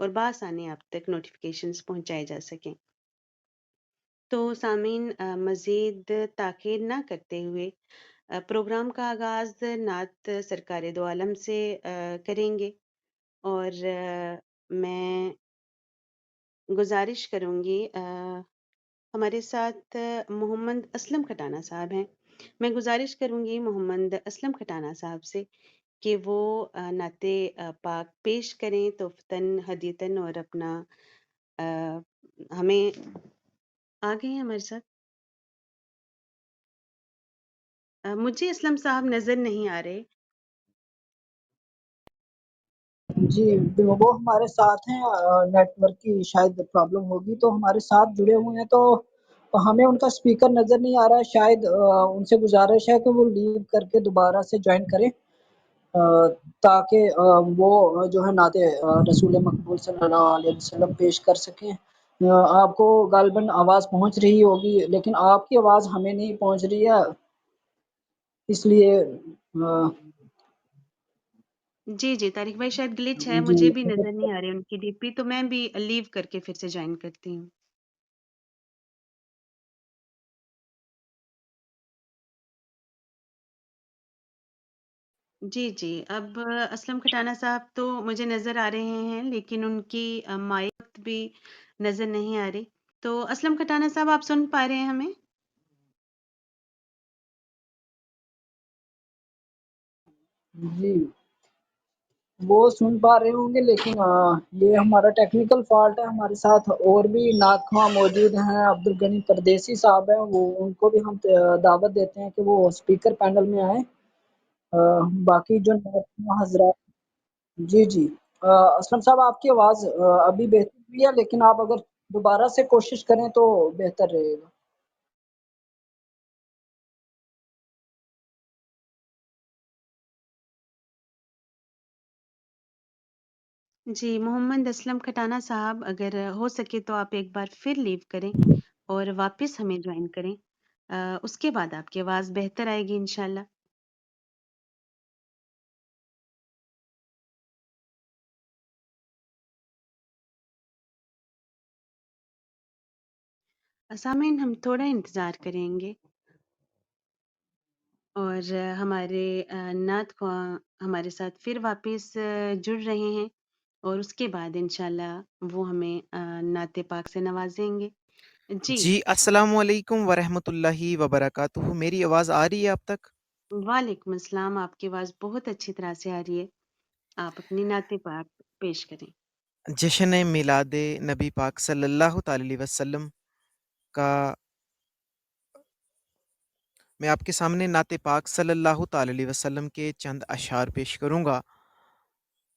اور بآسانی آپ تک نوٹیفیکیشنز پہنچائے جا سکیں۔ تو سامعین، مزید تاخیر نہ کرتے ہوئے پروگرام کا آغاز نعت سرکار دو عالم سے کریں گے، اور میں گزارش کروں گی، ہمارے ساتھ محمد اسلم کھٹانہ صاحب ہیں، میں گزارش کروں گی محمد اسلم کھٹانہ صاحب سے کہ وہ نعت پاک پیش کریں توفتاً ہدیتاً، اور اپنا ہمیں آگے ہیں ہمارے ساتھ۔ مجھے اسلم صاحب نظر نہیں آ رہے۔ جی وہ ہمارے ساتھ ہیں، نیٹ ورک کی شاید پرابلم ہوگی، تو ہمارے ساتھ جڑے ہوئے ہیں، تو ہمیں ان کا سپیکر نظر نہیں آ رہا ہے۔ شاید ان سے گزارش ہے کہ وہ لیو کر کے دوبارہ سے جوائن کریں، تاکہ وہ جو ہے نعت رسول مقبول صلی اللہ علیہ وسلم پیش کر سکیں۔ آپ کو غالباً آواز پہنچ رہی ہوگی، لیکن آپ کی آواز ہمیں نہیں پہنچ رہی ہے، اس لیے جی جی، طارق بھائی شاید گلچ ہے، جی مجھے بھی نظر نہیں آ رہی ان کی ڈی پی، تو میں بھی لیو کر کے پھر سے جوائن کرتی ہوں۔ جی جی، اب اسلم کھٹانہ صاحب تو مجھے نظر آ رہے ہیں، لیکن ان کی مائک بھی نظر نہیں آ رہی۔ تو اسلم کھٹانہ صاحب، آپ سن پا رہے ہیں ہمیں؟ جی وہ سن پا رہے ہوں گے، لیکن یہ ہمارا ٹیکنیکل فالٹ ہے۔ ہمارے ساتھ اور بھی نعت خواں موجود ہیں، عبدالغنی پردیسی صاحب ہیں، وہ ان کو بھی ہم دعوت دیتے ہیں کہ وہ اسپیکر پینل میں آئیں۔ باقی جو نعت خواں حضرات، جی جی، اسلم صاحب آپ کی آواز ابھی بہتر ہوئی ہے، لیکن آپ اگر دوبارہ سے کوشش کریں تو بہتر رہے گا۔ جی محمد اسلم کھٹانہ صاحب، اگر ہو سکے تو آپ ایک بار پھر لیو کریں اور واپس ہمیں جوائن کریں، اس کے بعد آپ کی آواز بہتر آئے گی انشاءاللہ۔ سامعین، ہم تھوڑا انتظار کریں گے، اور ہمارے نعت خواں ہمارے ساتھ پھر واپس جڑ رہے ہیں، اور اس کے بعد انشاءاللہ وہ ہمیں نعت پاک سے نوازیں گے۔ جی، جی السلام علیکم ورحمۃ اللہ وبرکاتہ، میری آواز آ رہی ہے آپ تک؟ وعلیکم السلام، آپ کی آواز بہت اچھی طرح سے آ رہی ہے، آپ اپنی نعت پاک پیش کریں۔ جشن میلاد نبی پاک صلی اللہ تعالی علیہ وسلم کا میں آپ کے سامنے نعت پاک صلی اللہ تعالی علیہ وسلم کے چند اشعار پیش کروں گا،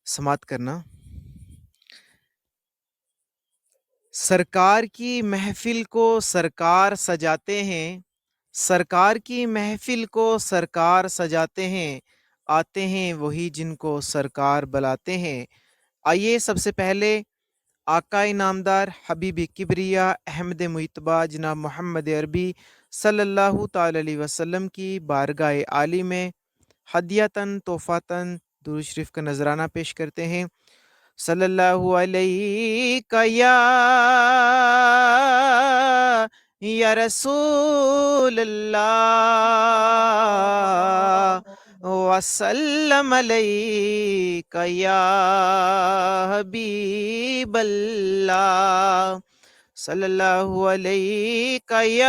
سماعت کرنا۔ سرکار کی محفل کو سرکار سجاتے ہیں، سرکار کی محفل کو سرکار سجاتے ہیں، آتے ہیں وہی جن کو سرکار بلاتے ہیں۔ آئیے سب سے پہلے آقا نامدار حبیب کبریا احمد مجتبیٰ جناب محمد عربی صلی اللہ تعالی علیہ وسلم کی بارگاہ عالی میں ہدیتاً تحفاتاً درود شریف کا نذرانہ پیش کرتے ہیں۔ صلی اللہ علیہ یا رسول اللہ وسلم علیک یا حبیب اللہ، صلی اللہ علیہ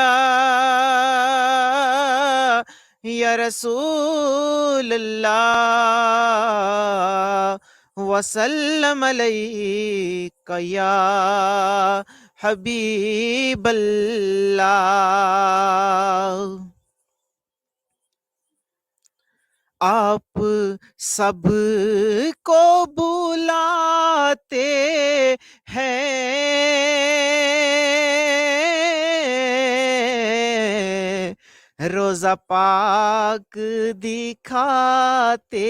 یا رسول اللہ وسلم علیک یا حبیب اللہ۔ آپ سب کو بلاتے ہیں، روزہ پاک دکھاتے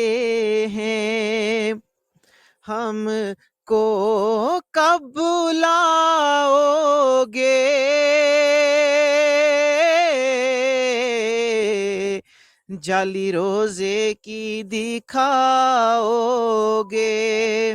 ہیں، ہم کو کب بلاؤ گے، جعلی روزے کی دکھاؤ گے،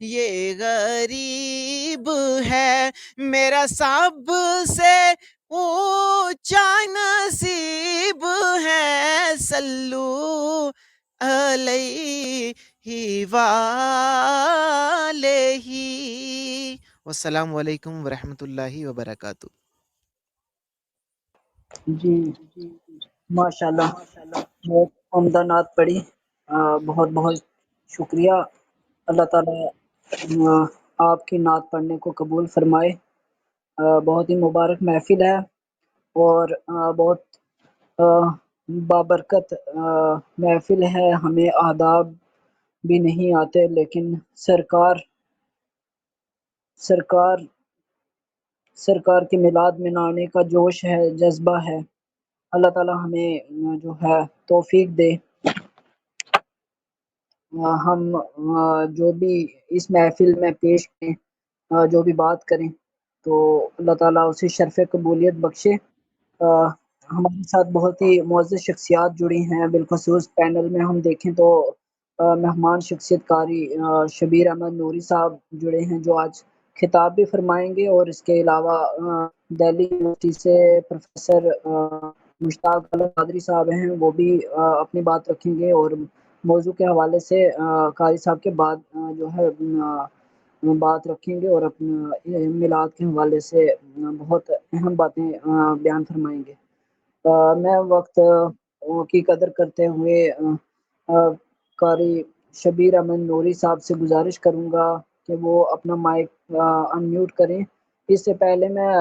یہ غریب ہے میرا سب سے اونچا نصیب ہے، صلو علیہ وآلہ۔ والسلام علیکم ورحمۃ اللہ وبرکاتہ۔ جی ماشاءاللہ، بہت عمدہ نعت پڑھی، بہت بہت شکریہ۔ اللہ تعالیٰ آپ کی نعت پڑھنے کو قبول فرمائے۔ بہت ہی مبارک محفل ہے اور بہت بابرکت محفل ہے۔ ہمیں آداب بھی نہیں آتے، لیکن سرکار کے میلاد منانے کا جوش ہے، جذبہ ہے۔ اللہ تعالیٰ ہمیں جو ہے توفیق دے، ہم جو بھی اس محفل میں پیش کریں، جو بھی بات کریں، تو اللہ تعالیٰ اسے شرف قبولیت بخشے۔ ہمارے ساتھ بہت ہی معزز شخصیات جڑی ہیں، بالخصوص پینل میں ہم دیکھیں تو مہمان شخصیت قاری شبیر احمد نوری صاحب جڑے ہیں، جو آج خطاب بھی فرمائیں گے، اور اس کے علاوہ دہلی یونیورسٹی سے پروفیسر مشتاق قادری صاحب ہیں، وہ بھی اپنی بات رکھیں گے، اور موضوع کے حوالے سے قاری صاحب کے بعد جو ہے بات رکھیں گے، اور اپنا میلاد کے حوالے سے بہت اہم باتیں بیان فرمائیں گے۔ میں وقت کی قدر کرتے ہوئے قاری شبیر احمد نوری صاحب سے گزارش کروں گا کہ وہ اپنا مائک انمیوٹ کریں۔ اس سے پہلے میں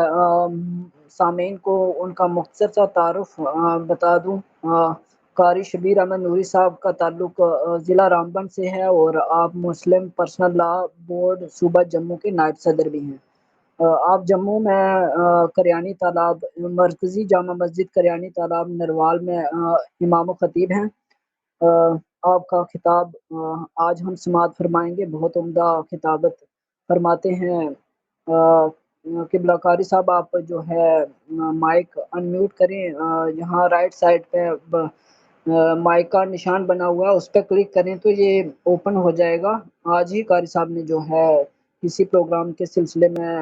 سامعین کو ان کا مختصر سا تعارف بتا دوں۔ قاری شبیر احمد نوری صاحب کا تعلق ضلع رامبن سے ہے، اور آپ مسلم پرسنل لا بورڈ صوبہ جموں کے نائب صدر بھی ہیں۔ آپ جموں میں کریانی تالاب مرکزی جامع مسجد کریانی تالاب نروال میں امام و خطیب ہیں۔ آپ کا خطاب آج ہم سماعت فرمائیں گے، بہت عمدہ خطابت فرماتے ہیں۔ قبلہ قاری صاحب آپ جو ہے مائک انمیوٹ کریں، یہاں رائٹ سائڈ پہ مائک کا نشان بنا ہوا ہے، اس پہ کلک کریں تو یہ اوپن ہو جائے گا۔ آج ہی قاری صاحب نے جو ہے کسی پروگرام کے سلسلے میں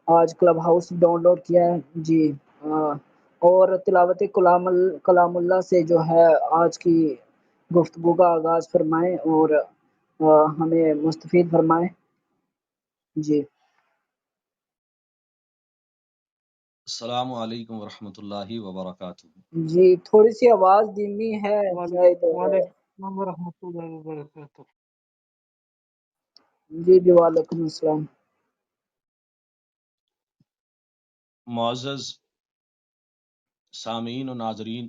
آج کلب ہاؤس ڈاؤن لوڈ کیا ہے جی، اور تلاوت کلام اللہ سے جو ہے آج کی گفتگو کا آغاز فرمائیں اور ہمیں مستفید فرمائیں جی۔ السلام علیکم ورحمۃ اللہ وبرکاتہ۔ جی تھوڑی سی آواز دھیمی ہے شاید۔ وعلیکم السلام ورحمۃ اللہ وبرکاتہ۔ جی وعلیکم السلام۔ معزز سامعین و ناظرین،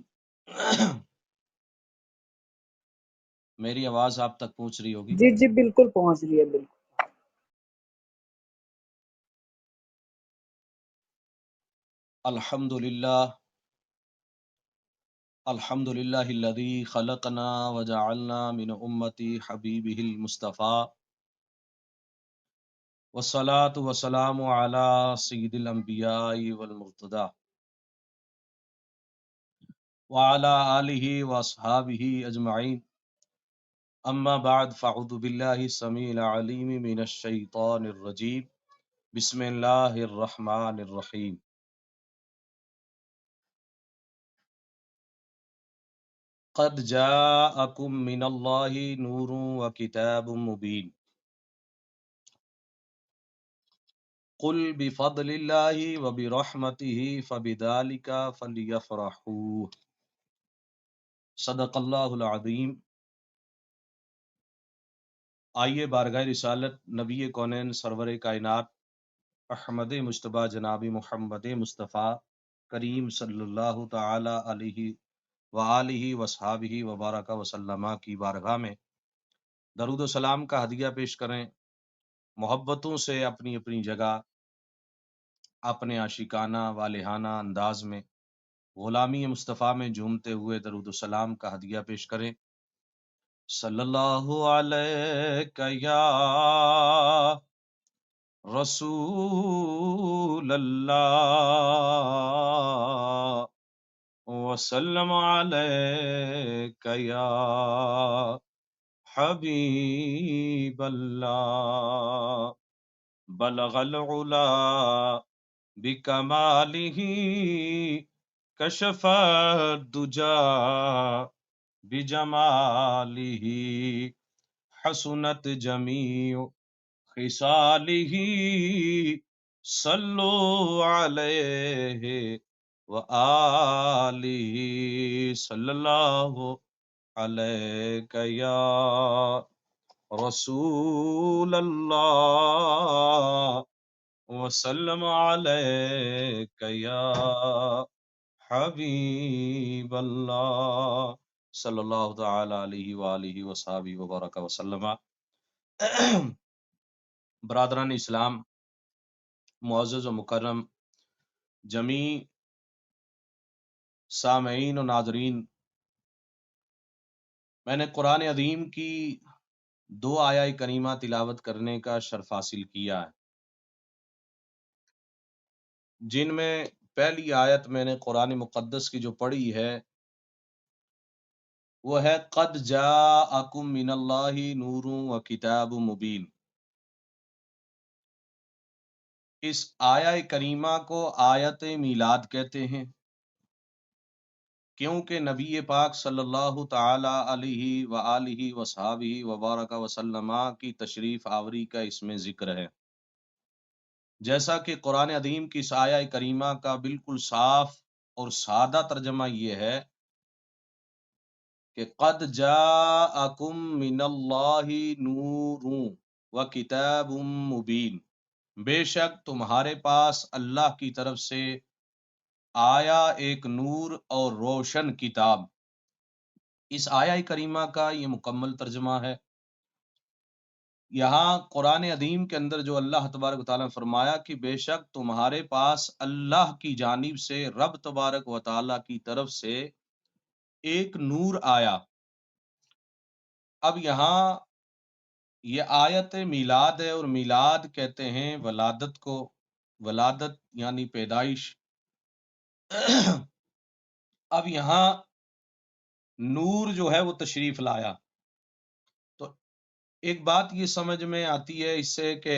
میری آواز آپ تک پہنچ رہی ہوگی؟ جی جی بالکل پہنچ رہی ہے، بالکل۔ الحمد للہ الذی خلقنا وجعلنا من امتی حبیبہ المصطفیٰ، والصلاة والسلام علی سید الانبیاء والمرتضیٰ، وعلی آلہ واصحابہ اجمعین، اما بعد فاعوذ باللہ السمیع العلیم من الشیطان الرجیم، بسم اللہ الرحمن الرحیم۔ قد جاءکم من اللہ نور وکتاب مبین، قل بفضل اللہ وبرحمتہ فبذلک فلیفرحوا، صدق اللہ العظیم۔ آئیے بارگاہ رسالت نبی کونین سرور کائنات احمد مجتبیٰ جناب محمد مصطفیٰ کریم صلی اللہ تعالی علیہ وآلہ وصحابہ وبارک وسلم کی بارگاہ میں درود و سلام کا ہدیہ پیش کریں، محبتوں سے اپنی اپنی جگہ اپنے عاشقانہ والہانہ انداز میں غلامی مصطفیٰ میں جھومتے ہوئے درود و سلام کا ہدیہ پیش کریں۔ صلی اللہ علیہ یا رسول اللہ، وسلم علیک یا حبیب اللہ بلغ العلا بکمالہ کشف الدجا بجمالہ حسنت جمیع خصالہ صلو علیہ وآلہ صلی اللہ علیک یا رسول اللہ وسلم علیک یا حبیب اللہ صلی اللہ تعالی علیہ وآلہ وصحبہ وبارک وسلم۔ برادران اسلام، معزز و مکرم جمیع سامعین و ناظرین، میں نے قرآن عظیم کی 2 آیہ کریمہ تلاوت کرنے کا شرف حاصل کیا ہے، جن میں پہلی آیت میں نے قرآن مقدس کی جو پڑھی ہے وہ ہے قد جاءکم من اللہ نور و کتاب مبین۔ اس آیہ کریمہ کو آیت میلاد کہتے ہیں، کیونکہ نبی پاک صلی اللہ تعالی علیہ وآلہ وصحبہ وبارک وسلم کی تشریف آوری کا اس میں ذکر ہے۔ جیسا کہ قرآن عظیم کی اس آیہ کریمہ کا بالکل صاف اور سادہ ترجمہ یہ ہے کہ قد جاءکم من اللہ نور و کتاب مبین، بے شک تمہارے پاس اللہ کی طرف سے آیا ایک نور اور روشن کتاب۔ اس آیہ کریمہ کا یہ مکمل ترجمہ ہے۔ یہاں قرآن عظیم کے اندر جو اللہ تبارک و تعالیٰ نے فرمایا کہ بے شک تمہارے پاس اللہ کی جانب سے، رب تبارک و تعالیٰ کی طرف سے ایک نور آیا۔ اب یہاں یہ آیت میلاد ہے، اور میلاد کہتے ہیں ولادت کو، ولادت یعنی پیدائش۔ اب یہاں نور جو ہے وہ تشریف لایا، تو ایک بات یہ سمجھ میں آتی ہے اس سے کہ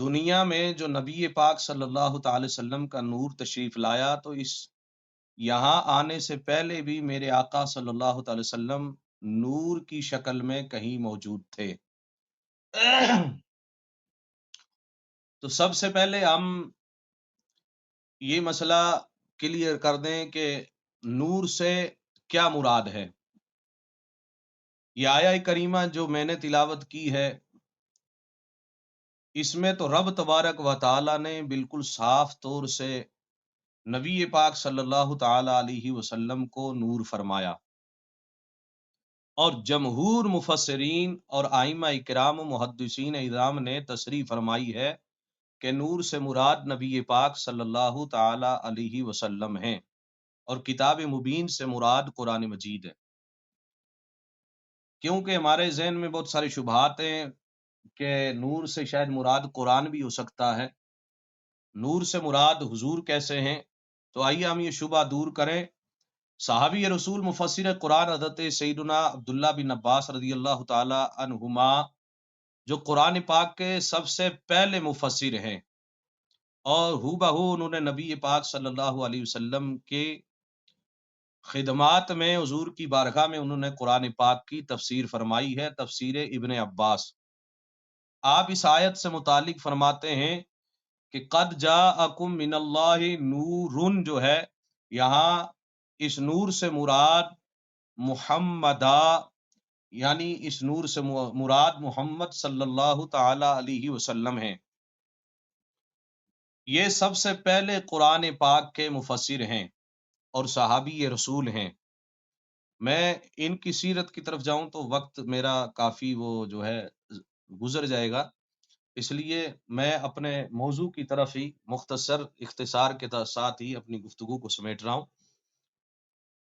دنیا میں جو نبی پاک صلی اللہ تعالی وسلم کا نور تشریف لایا، تو اس یہاں آنے سے پہلے بھی میرے آقا صلی اللہ تعالی وسلم نور کی شکل میں کہیں موجود تھے۔ تو سب سے پہلے ہم یہ مسئلہ کلیئر کر دیں کہ نور سے کیا مراد ہے۔ یہ آیہ کریمہ جو میں نے تلاوت کی ہے، اس میں تو رب تبارک و تعالی نے بالکل صاف طور سے نبی پاک صلی اللہ تعالی علیہ وسلم کو نور فرمایا، اور جمہور مفسرین اور ائمہ کرام و محدثین اعظام نے تصریح فرمائی ہے کہ نور سے مراد نبی پاک صلی اللہ تعالی علیہ وسلم ہیں، اور کتاب مبین سے مراد قرآن مجید ہے۔ کیونکہ ہمارے ذہن میں بہت سارے شبہات ہیں کہ نور سے شاید مراد قرآن بھی ہو سکتا ہے، نور سے مراد حضور کیسے ہیں؟ تو آئیے ہم یہ شبہ دور کریں۔ صحابی رسول مفسر قرآن حضرت سیدنا عبداللہ بن عباس رضی اللہ تعالی عنہما، جو قرآن پاک کے سب سے پہلے مفسر ہیں، اور ہو بہو انہوں نے نبی پاک صلی اللہ علیہ وسلم کے خدمات میں، حضور کی بارگاہ میں انہوں نے قرآن پاک کی تفسیر فرمائی ہے، تفسیر ابن عباس۔ آپ اس آیت سے متعلق فرماتے ہیں کہ قد جاءکم من اللہ نورن، جو ہے یہاں اس نور سے مراد محمدہ، یعنی اس نور سے مراد محمد صلی اللہ تعالی علیہ وسلم ہیں۔ یہ سب سے پہلے قرآن پاک کے مفسر ہیں اور صحابی رسول ہیں۔ میں ان کی سیرت کی طرف جاؤں تو وقت میرا کافی وہ جو ہے گزر جائے گا، اس لیے میں اپنے موضوع کی طرف ہی مختصر اختصار کے ساتھ ہی اپنی گفتگو کو سمیٹ رہا ہوں،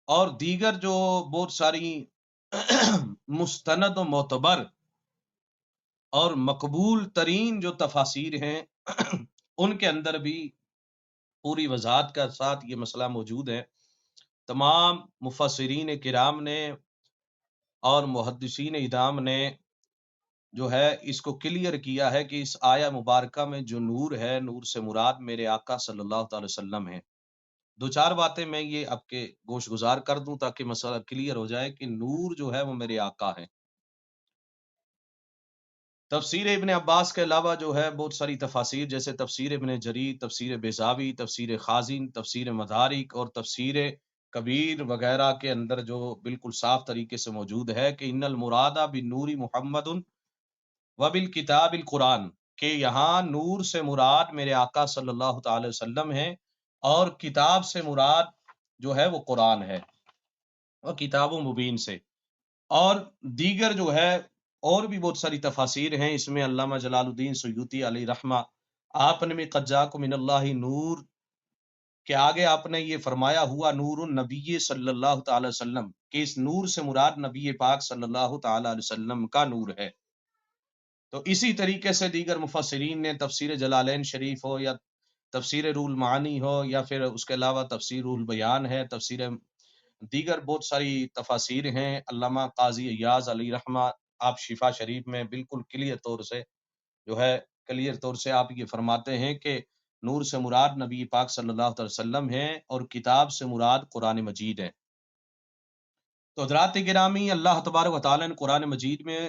اور دیگر جو بہت ساری مستند و معتبر اور مقبول ترین جو تفاسیر ہیں ان کے اندر بھی پوری وضاحت کے ساتھ یہ مسئلہ موجود ہے۔ تمام مفسرین کرام نے اور محدثین ادام نے جو ہے اس کو کلیئر کیا ہے کہ اس آیا مبارکہ میں جو نور ہے، نور سے مراد میرے آقا صلی اللہ تعالی وسلم ہے۔ دو چار باتیں میں یہ آپ کے گوش گزار کر دوں تاکہ مسئلہ کلیئر ہو جائے کہ نور جو ہے وہ میرے آقا ہے۔ تفسیر ابن عباس کے علاوہ جو ہے بہت ساری تفاسیر، جیسے تفسیر ابن جریر، تفسیر بیضاوی، تفسیر خازن، تفسیر مدارک اور تفسیر کبیر وغیرہ کے اندر جو بالکل صاف طریقے سے موجود ہے کہ ان المراد بالنور محمد وبالکتاب القرآن، کہ یہاں نور سے مراد میرے آقا صلی اللہ تعالی وسلم ہے اور کتاب سے مراد جو ہے وہ قرآن ہے، اور کتاب و مبین سے۔ اور دیگر جو ہے اور بھی بہت ساری تفاسیر ہیں، اس میں علامہ جلال الدین سیوطی علیہ رحمہ، آپ نے بھی قد جاکم من اللہ نور کے آگے آپ نے یہ فرمایا ہوا نور النبی صلی اللہ تعالی وسلم، کہ اس نور سے مراد نبی پاک صلی اللہ تعالی علیہ وسلم کا نور ہے۔ تو اسی طریقے سے دیگر مفسرین نے تفسیر جلالین شریف ہو یا تفسیر روح المعانی ہو یا پھر اس کے علاوہ تفسیر روح البیان ہے، تفسیر دیگر بہت ساری تفاسیر ہیں، علامہ قاضی ایاز علی رحمہ آپ شفا شریف میں بالکل کلیئر طور سے جو ہے کلیئر طور سے آپ یہ فرماتے ہیں کہ نور سے مراد نبی پاک صلی اللہ علیہ وسلم ہے اور کتاب سے مراد قرآن مجید ہے۔ تو حضرات گرامی، اللہ تبارک و تعالیٰ نے قرآن مجید میں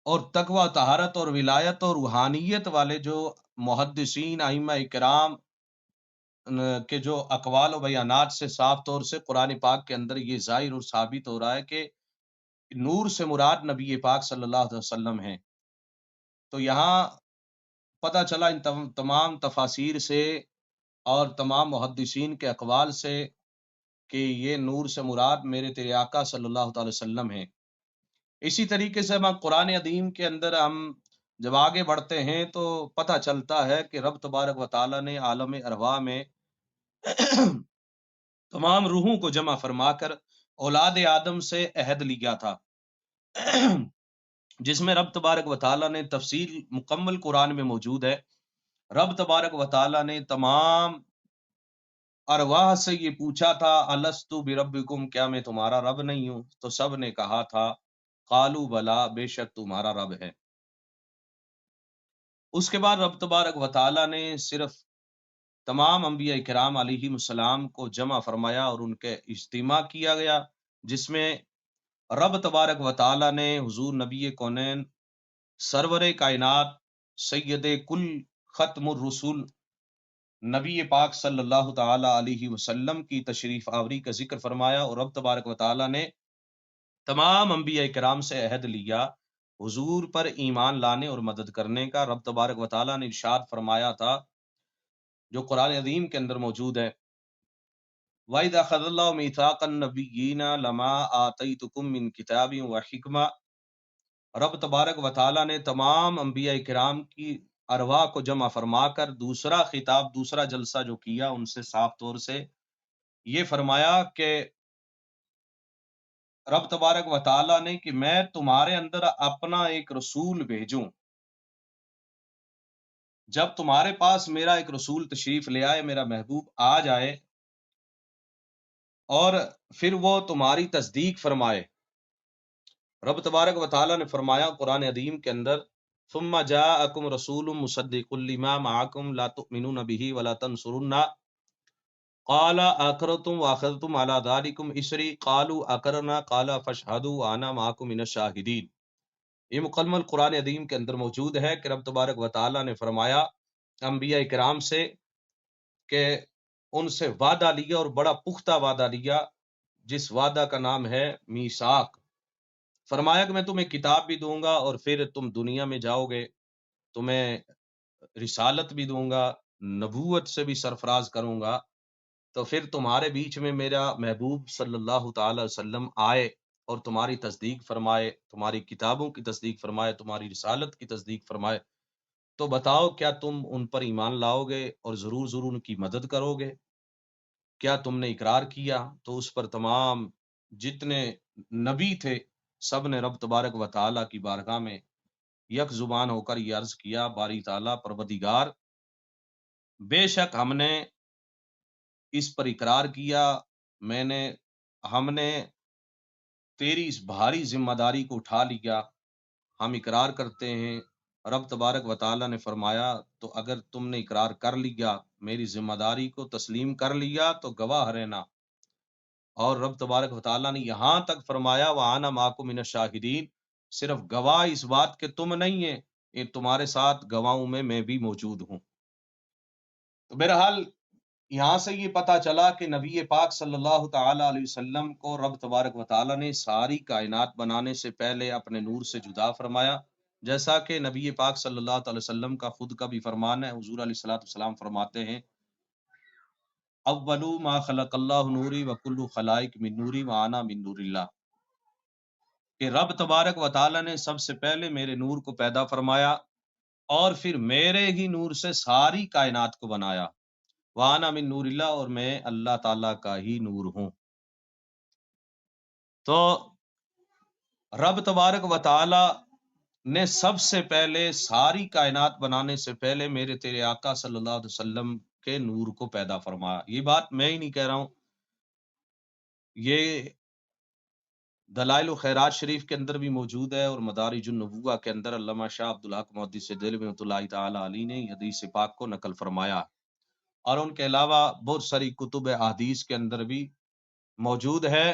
اور تقوی، طہارت اور ولایت اور روحانیت والے جو محدثین ائمہ کرام کے جو اقوال و بیانات سے صاف طور سے قرآن پاک کے اندر یہ ظاہر اور ثابت ہو رہا ہے کہ نور سے مراد نبی پاک صلی اللہ علیہ وسلم ہیں۔ تو یہاں پتہ چلا ان تمام تفاسیر سے اور تمام محدثین کے اقوال سے کہ یہ نور سے مراد میرے تیرے آقا صلی اللہ تعالی وسلم ہیں۔ اسی طریقے سے ہم قرآن عظیم کے اندر ہم جب آگے بڑھتے ہیں تو پتہ چلتا ہے کہ رب تبارک و تعالیٰ نے عالم ارواح میں تمام روحوں کو جمع فرما کر اولاد آدم سے عہد لیا تھا، جس میں رب تبارک و تعالیٰ نے تفصیل مکمل قرآن میں موجود ہے۔ رب تبارک و تعالیٰ نے تمام ارواح سے یہ پوچھا تھا الستو بربکم، کیا میں تمہارا رب نہیں ہوں؟ تو سب نے کہا تھا قالو بلا، بے شک تمہارا رب ہے۔ اس کے بعد رب تبارک و تعالیٰ نے صرف تمام انبیاء کرام علیہ السلام کو جمع فرمایا اور ان کے اجتماع کیا گیا، جس میں رب تبارک و تعالیٰ نے حضور نبی کونین سرور کائنات سید کل ختم الرسول نبی پاک صلی اللہ تعالی علیہ وسلم کی تشریف آوری کا ذکر فرمایا، اور رب تبارک و تعالیٰ نے تمام انبیاء کرام سے عہد لیا حضور پر ایمان لانے اور مدد کرنے کا۔ رب تبارک و تعالیٰ نے ارشاد فرمایا تھا جو قرآن عظیم کے اندر موجود ہے، وَإِذْ أَخَذَ اللَّهُ مِيثَاقَ النَّبِيِّينَ لَمَا آتَيْتُكُم مِّن كِتَابٍ وَحِكْمَةٍ۔ رب تبارک و تعالیٰ نے تمام انبیاء کرام کی ارواح کو جمع فرما کر دوسرا خطاب، دوسرا جلسہ جو کیا ان سے صاف طور سے یہ فرمایا کہ رب تبارک و تعالیٰ نے کہ میں تمہارے اندر اپنا ایک رسول بھیجوں، جب تمہارے پاس میرا ایک رسول تشریف لے آئے، میرا محبوب آ جائے اور پھر وہ تمہاری تصدیق فرمائے۔ رب تبارک و تعالیٰ نے فرمایا قرآن عظیم کے اندر ثم جاءکم رسول مصدق لما معکم لا تؤمنون به ولا تنصرون قال اقررتم واخذتم على ذلكم اسری قالوا اقررنا قال فاشهدوا وانا معكم من الشاہدین۔ یہ مکمل قرآن عظیم کے اندر موجود ہے کہ رب تبارک و تعالیٰ نے فرمایا انبیاء کرام سے کہ ان سے وعدہ لیا اور بڑا پختہ وعدہ لیا، جس وعدہ کا نام ہے میثاق۔ فرمایا کہ میں تمہیں کتاب بھی دوں گا اور پھر تم دنیا میں جاؤ گے، تمہیں رسالت بھی دوں گا، نبوت سے بھی سرفراز کروں گا، تو پھر تمہارے بیچ میں میرا محبوب صلی اللہ تعالی وسلم آئے اور تمہاری تصدیق فرمائے، تمہاری کتابوں کی تصدیق فرمائے، تمہاری رسالت کی تصدیق فرمائے، تو بتاؤ کیا تم ان پر ایمان لاؤ گے اور ضرور ضرور ان کی مدد کرو گے؟ کیا تم نے اقرار کیا؟ تو اس پر تمام جتنے نبی تھے سب نے رب تبارک و تعالیٰ کی بارگاہ میں یک زبان ہو کر یہ عرض کیا باری تعالیٰ پروردگار، بے شک ہم نے اس پر اقرار کیا، ہم نے تیری اس بھاری ذمہ داری کو اٹھا لیا، ہم اقرار کرتے ہیں۔ رب تبارک و تعالیٰ نے فرمایا تو اگر تم نے اقرار کر لیا، میری ذمہ داری کو تسلیم کر لیا تو گواہ رہنا۔ اور رب تبارک و تعالیٰ نے یہاں تک فرمایا وَأَنَا مَعَكُم مِّنَ الشَّاهِدِينَ، صرف گواہ اس بات کے تم نہیں ہیں، یہ تمہارے ساتھ گواہوں میں بھی موجود ہوں۔ تو بہرحال یہاں سے یہ پتہ چلا کہ نبی پاک صلی اللہ تعالی علیہ وسلم کو رب تبارک و تعالیٰ نے ساری کائنات بنانے سے پہلے اپنے نور سے جدا فرمایا، جیسا کہ نبی پاک صلی اللہ تعالی وسلم کا خود کا بھی فرمان ہے۔ حضور علیہ الصلوۃ والسلام فرماتے ہیں اولو ما خلق اللہ نوری وکل خلائق من نوری وانا من نور اللہ، کہ رب تبارک و تعالیٰ نے سب سے پہلے میرے نور کو پیدا فرمایا اور پھر میرے ہی نور سے ساری کائنات کو بنایا، وانا من نور اللہ، اور میں اللہ تعالیٰ کا ہی نور ہوں۔ تو رب تبارک و تعالیٰ نے سب سے پہلے ساری کائنات بنانے سے پہلے میرے تیرے آقا صلی اللہ علیہ وسلم کے نور کو پیدا فرمایا۔ یہ بات میں ہی نہیں کہہ رہا ہوں، یہ دلائل و خیرات شریف کے اندر بھی موجود ہے، اور مدارج النبوہ کے اندر علامہ شاہ عبدالحق محدث دہلوی رحمۃ اللہ تعالی علیہ نے حدیث پاک کو نقل فرمایا، اور ان کے علاوہ بہت ساری کتب احادیث کے اندر بھی موجود ہے۔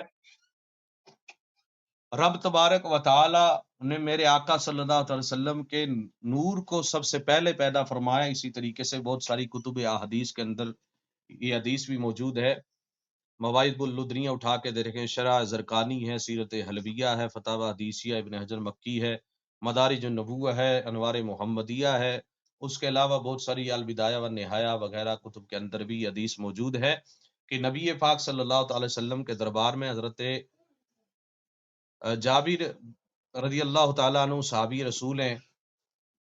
رب تبارک و تعالی نے میرے آقا صلی اللہ علیہ وسلم کے نور کو سب سے پہلے پیدا فرمایا۔ اسی طریقے سے بہت ساری کتب احادیث کے اندر یہ حدیث بھی موجود ہے۔ مواہب اللدنیہ اٹھا کے دیکھیں، شرح زرقانی ہے، سیرت حلبیہ ہے، فتاوی حدیثیہ ابن حجر مکی ہے، مدارج النبوہ ہے، انوار محمدیہ ہے، اس کے علاوہ بہت ساری البدایہ و نہایہ وغیرہ کتب کے اندر بھی حدیث موجود ہے کہ نبی پاک صلی اللہ تعالی وسلم کے دربار میں حضرت جابر رضی اللہ تعالیٰ عنہ صحابی رسول ہیں،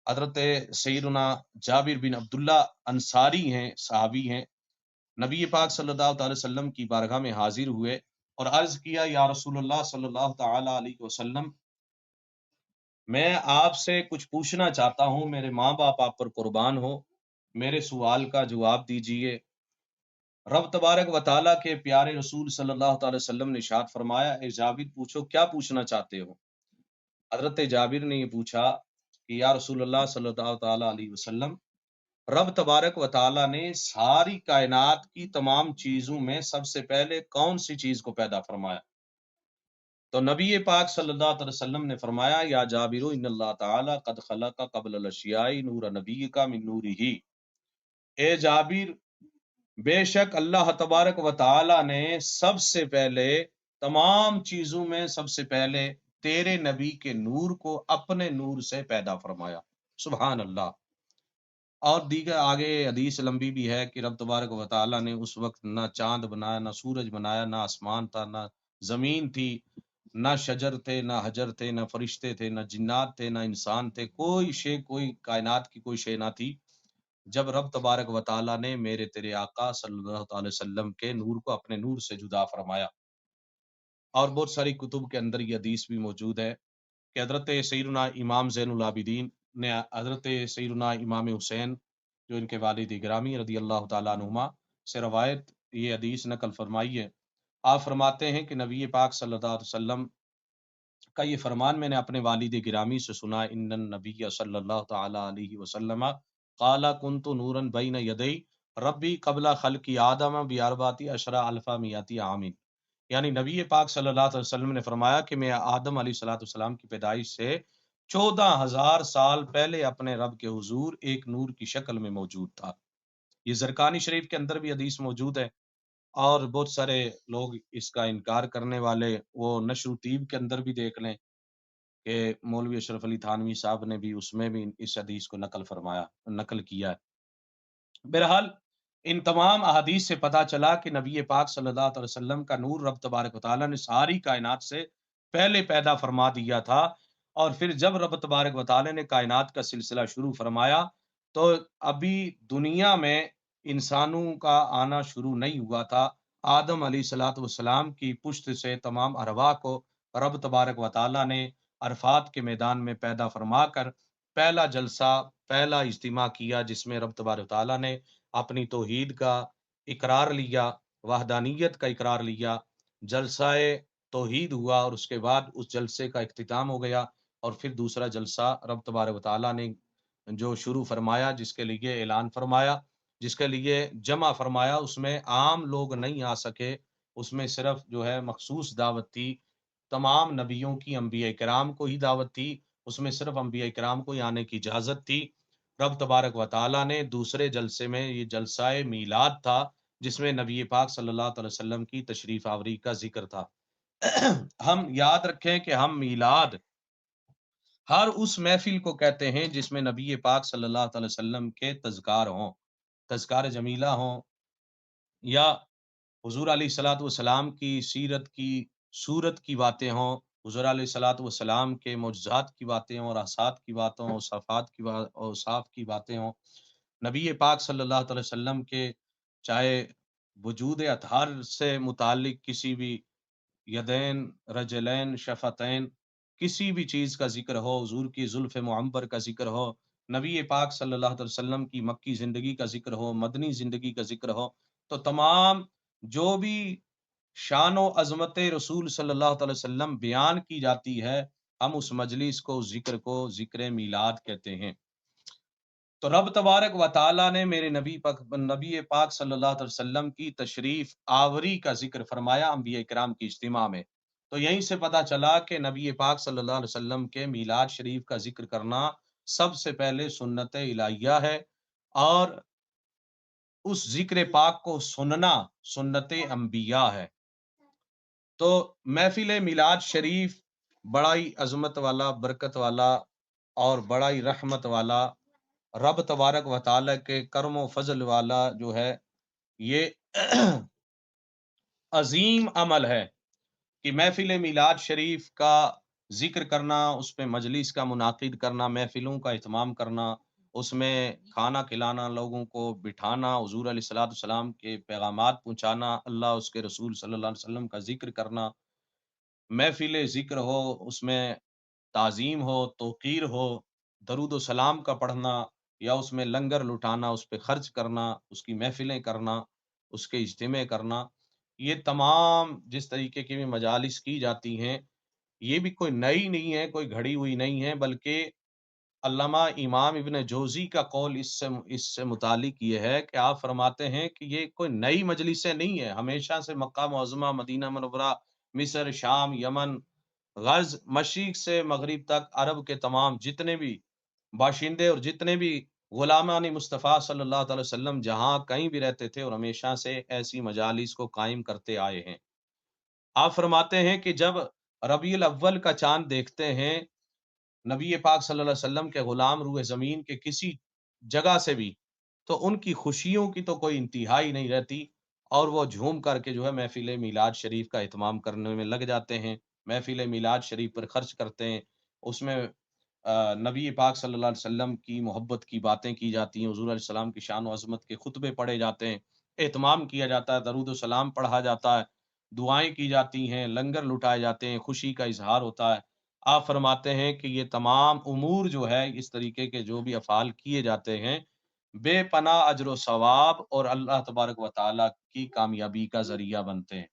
حضرت سیدنا جابر بن عبداللہ انصاری ہیں، صحابی ہیں، نبی پاک صلی اللہ تعالی وسلم کی بارگاہ میں حاضر ہوئے اور عرض کیا یا رسول اللہ صلی اللہ تعالی علیہ وسلم، میں آپ سے کچھ پوچھنا چاہتا ہوں، میرے ماں باپ آپ پر قربان ہو، میرے سوال کا جواب دیجئے۔ رب تبارک و تعالیٰ کے پیارے رسول صلی اللہ تعالی وسلم نے ارشاد فرمایا اے جابر پوچھو کیا پوچھنا چاہتے ہو۔ حضرت جابر نے یہ پوچھا کہ یا رسول اللہ صلی اللہ تعالی علیہ وسلم، رب تبارک و تعالیٰ نے ساری کائنات کی تمام چیزوں میں سب سے پہلے کون سی چیز کو پیدا فرمایا؟ تو نبی پاک صلی اللہ علیہ وسلم نے فرمایا یا جابر ان اللہ تعالیٰ قد خلق قبل الاشیاء نور نبی کا من نورہ، اے جابر بے شک اللہ تبارک و تعالیٰ نے سب سے پہلے تمام چیزوں میں سب سے پہلے تیرے نبی کے نور کو اپنے نور سے پیدا فرمایا۔ سبحان اللہ۔ اور دیگر آگے حدیث لمبی بھی ہے کہ رب تبارک و تعالیٰ نے اس وقت نہ چاند بنایا، نہ سورج بنایا، نہ آسمان تھا، نہ زمین تھی، نہ شجر تھے، نہ حجر تھے، نہ فرشتے تھے، نہ جنات تھے، نہ انسان تھے، کوئی شے، کوئی کائنات کی کوئی شے نہ تھی جب رب تبارک و تعالیٰ نے میرے تیرے آقا صلی اللہ علیہ وسلم کے نور کو اپنے نور سے جدا فرمایا۔ اور بہت ساری کتب کے اندر یہ حدیث بھی موجود ہے کہ حضرت سیدنا امام زین العابدین نے حضرت سیدنا امام حسین جو ان کے والد گرامی رضی اللہ تعالیٰ عنہما سے روایت یہ حدیث نقل فرمائی ہے۔ آپ فرماتے ہیں کہ نبی پاک صلی اللہ علیہ وسلم کا یہ فرمان میں نے اپنے والد گرامی سے سنا، ان النبی صلی اللہ تعالی علیہ وسلم قال کنت نورا بین یدی ربی قبل خلق آدم باربعۃ عشر الف مئۃ عام، یعنی نبی پاک صلی اللہ علیہ وسلم نے فرمایا کہ میں آدم علیہ الصلوۃ والسلام کی پیدائش سے 14,000 سال پہلے اپنے رب کے حضور ایک نور کی شکل میں موجود تھا۔ یہ زرقانی شریف کے اندر بھی حدیث موجود ہے، اور بہت سارے لوگ اس کا انکار کرنے والے وہ نشر و طیب کے اندر بھی دیکھ لیں کہ مولوی اشرف علی تھانوی صاحب نے بھی اس میں بھی اس حدیث کو نقل کیا ہے۔ بہرحال ان تمام احادیث سے پتہ چلا کہ نبی پاک صلی اللہ علیہ وسلم کا نور رب تبارک و تعالیٰ نے ساری کائنات سے پہلے پیدا فرما دیا تھا، اور پھر جب رب تبارک و تعالیٰ نے کائنات کا سلسلہ شروع فرمایا تو ابھی دنیا میں انسانوں کا آنا شروع نہیں ہوا تھا۔ آدم علیہ الصلوۃ والسلام کی پشت سے تمام ارواح کو رب تبارک و تعالیٰ نے عرفات کے میدان میں پیدا فرما کر پہلا جلسہ، پہلا اجتماع کیا جس میں رب تبارک و تعالیٰ نے اپنی توحید کا اقرار لیا، وحدانیت کا اقرار لیا، جلسہ توحید ہوا اور اس کے بعد اس جلسے کا اختتام ہو گیا، اور پھر دوسرا جلسہ رب تبارک و تعالیٰ نے جو شروع فرمایا، جس کے لیے اعلان فرمایا، جس کے لیے جمع فرمایا، اس میں عام لوگ نہیں آ سکے، اس میں صرف جو ہے مخصوص دعوت تھی، تمام نبیوں کی، انبیاء کرام کو ہی دعوت تھی، اس میں صرف انبیاء کرام کو ہی آنے کی اجازت تھی۔ رب تبارک و تعالیٰ نے دوسرے جلسے میں، یہ جلسہ میلاد تھا، جس میں نبی پاک صلی اللہ علیہ وسلم کی تشریف آوری کا ذکر تھا۔ ہم یاد رکھیں کہ ہم میلاد ہر اس محفل کو کہتے ہیں جس میں نبی پاک صلی اللہ علیہ وسلم کے تذکار ہوں، تذکار جمیلہ ہوں، یا حضور علیہ الصلوۃ والسلام کی سیرت کی صورت کی باتیں ہوں، حضور علیہ الصلوۃ والسلام کے معجزات کی باتیں ہوں، اور احسات کی باتیں ہوں، اوصاف کی باتیں ہوں، نبی پاک صلی اللہ علیہ وسلم کے چاہے وجود اطہار سے متعلق کسی بھی یدین، رجلین، شفتین، کسی بھی چیز کا ذکر ہو، حضور کی زلف معمبر کا ذکر ہو، نبی پاک صلی اللہ علیہ وسلم کی مکی زندگی کا ذکر ہو، مدنی زندگی کا ذکر ہو، تو تمام جو بھی شان و عظمت رسول صلی اللہ علیہ وسلم بیان کی جاتی ہے، ہم اس مجلس کو، ذکر میلاد کہتے ہیں۔ تو رب تبارک و تعالیٰ نے میرے نبی پاک صلی اللہ علیہ وسلم کی تشریف آوری کا ذکر فرمایا انبیاء کرام کی اجتماع میں۔ تو یہیں سے پتہ چلا کہ نبی پاک صلی اللہ علیہ وسلم کے میلاد شریف کا ذکر کرنا سب سے پہلے سنت الہیہ ہے، اور اس ذکر پاک کو سننا سنت انبیاء ہے۔ تو محفل میلاد شریف بڑا ہی عظمت والا، برکت والا، اور بڑا ہی رحمت والا، رب تبارک و تعالیٰ کے کرم و فضل والا جو ہے، یہ عظیم عمل ہے کہ محفل میلاد شریف کا ذکر کرنا، اس پہ مجلس کا منعقد کرنا، محفلوں کا اہتمام کرنا، اس میں کھانا کھلانا، لوگوں کو بٹھانا، حضور علیہ الصلوۃ والسلام کے پیغامات پہنچانا، اللہ اس کے رسول صلی اللہ علیہ وسلم کا ذکر کرنا، محفل ذکر ہو، اس میں تعظیم ہو، توقیر ہو، درود و سلام کا پڑھنا، یا اس میں لنگر لٹانا، اس پہ خرچ کرنا، اس کی محفلیں کرنا، اس کے اجتماع کرنا، یہ تمام جس طریقے کی بھی مجالس کی جاتی ہیں، یہ بھی کوئی نئی نہیں ہے، کوئی گھڑی ہوئی نہیں ہے، بلکہ علامہ امام ابن جوزی کا قول اس سے متعلق یہ ہے کہ آپ فرماتے ہیں کہ یہ کوئی نئی مجلسیں نہیں ہے، ہمیشہ سے مکہ معظمہ، مدینہ منورہ، مصر، شام، یمن، غرض، مشرق سے مغرب تک عرب کے تمام جتنے بھی باشندے اور جتنے بھی غلامان مصطفیٰ صلی اللہ علیہ وسلم جہاں کہیں بھی رہتے تھے، اور ہمیشہ سے ایسی مجالس کو قائم کرتے آئے ہیں۔ آپ فرماتے ہیں کہ جب ربیع الاول کا چاند دیکھتے ہیں نبی پاک صلی اللہ علیہ وسلم کے غلام روح زمین کے کسی جگہ سے بھی، تو ان کی خوشیوں کی تو کوئی انتہا ہی نہیں رہتی، اور وہ جھوم کر کے جو ہے محفل میلاد شریف کا اہتمام کرنے میں لگ جاتے ہیں، محفل میلاد شریف پر خرچ کرتے ہیں، اس میں نبی پاک صلی اللہ علیہ وسلم کی محبت کی باتیں کی جاتی ہیں، حضور علیہ السلام کی شان و عظمت کے خطبے پڑھے جاتے ہیں، اہتمام کیا جاتا ہے، درود و سلام پڑھا جاتا ہے، دعائیں کی جاتی ہیں، لنگر لٹائے جاتے ہیں، خوشی کا اظہار ہوتا ہے۔ آپ فرماتے ہیں کہ یہ تمام امور جو ہے، اس طریقے کے جو بھی افعال کیے جاتے ہیں، بے پناہ اجر و ثواب اور اللہ تبارک و تعالیٰ کی کامیابی کا ذریعہ بنتے ہیں۔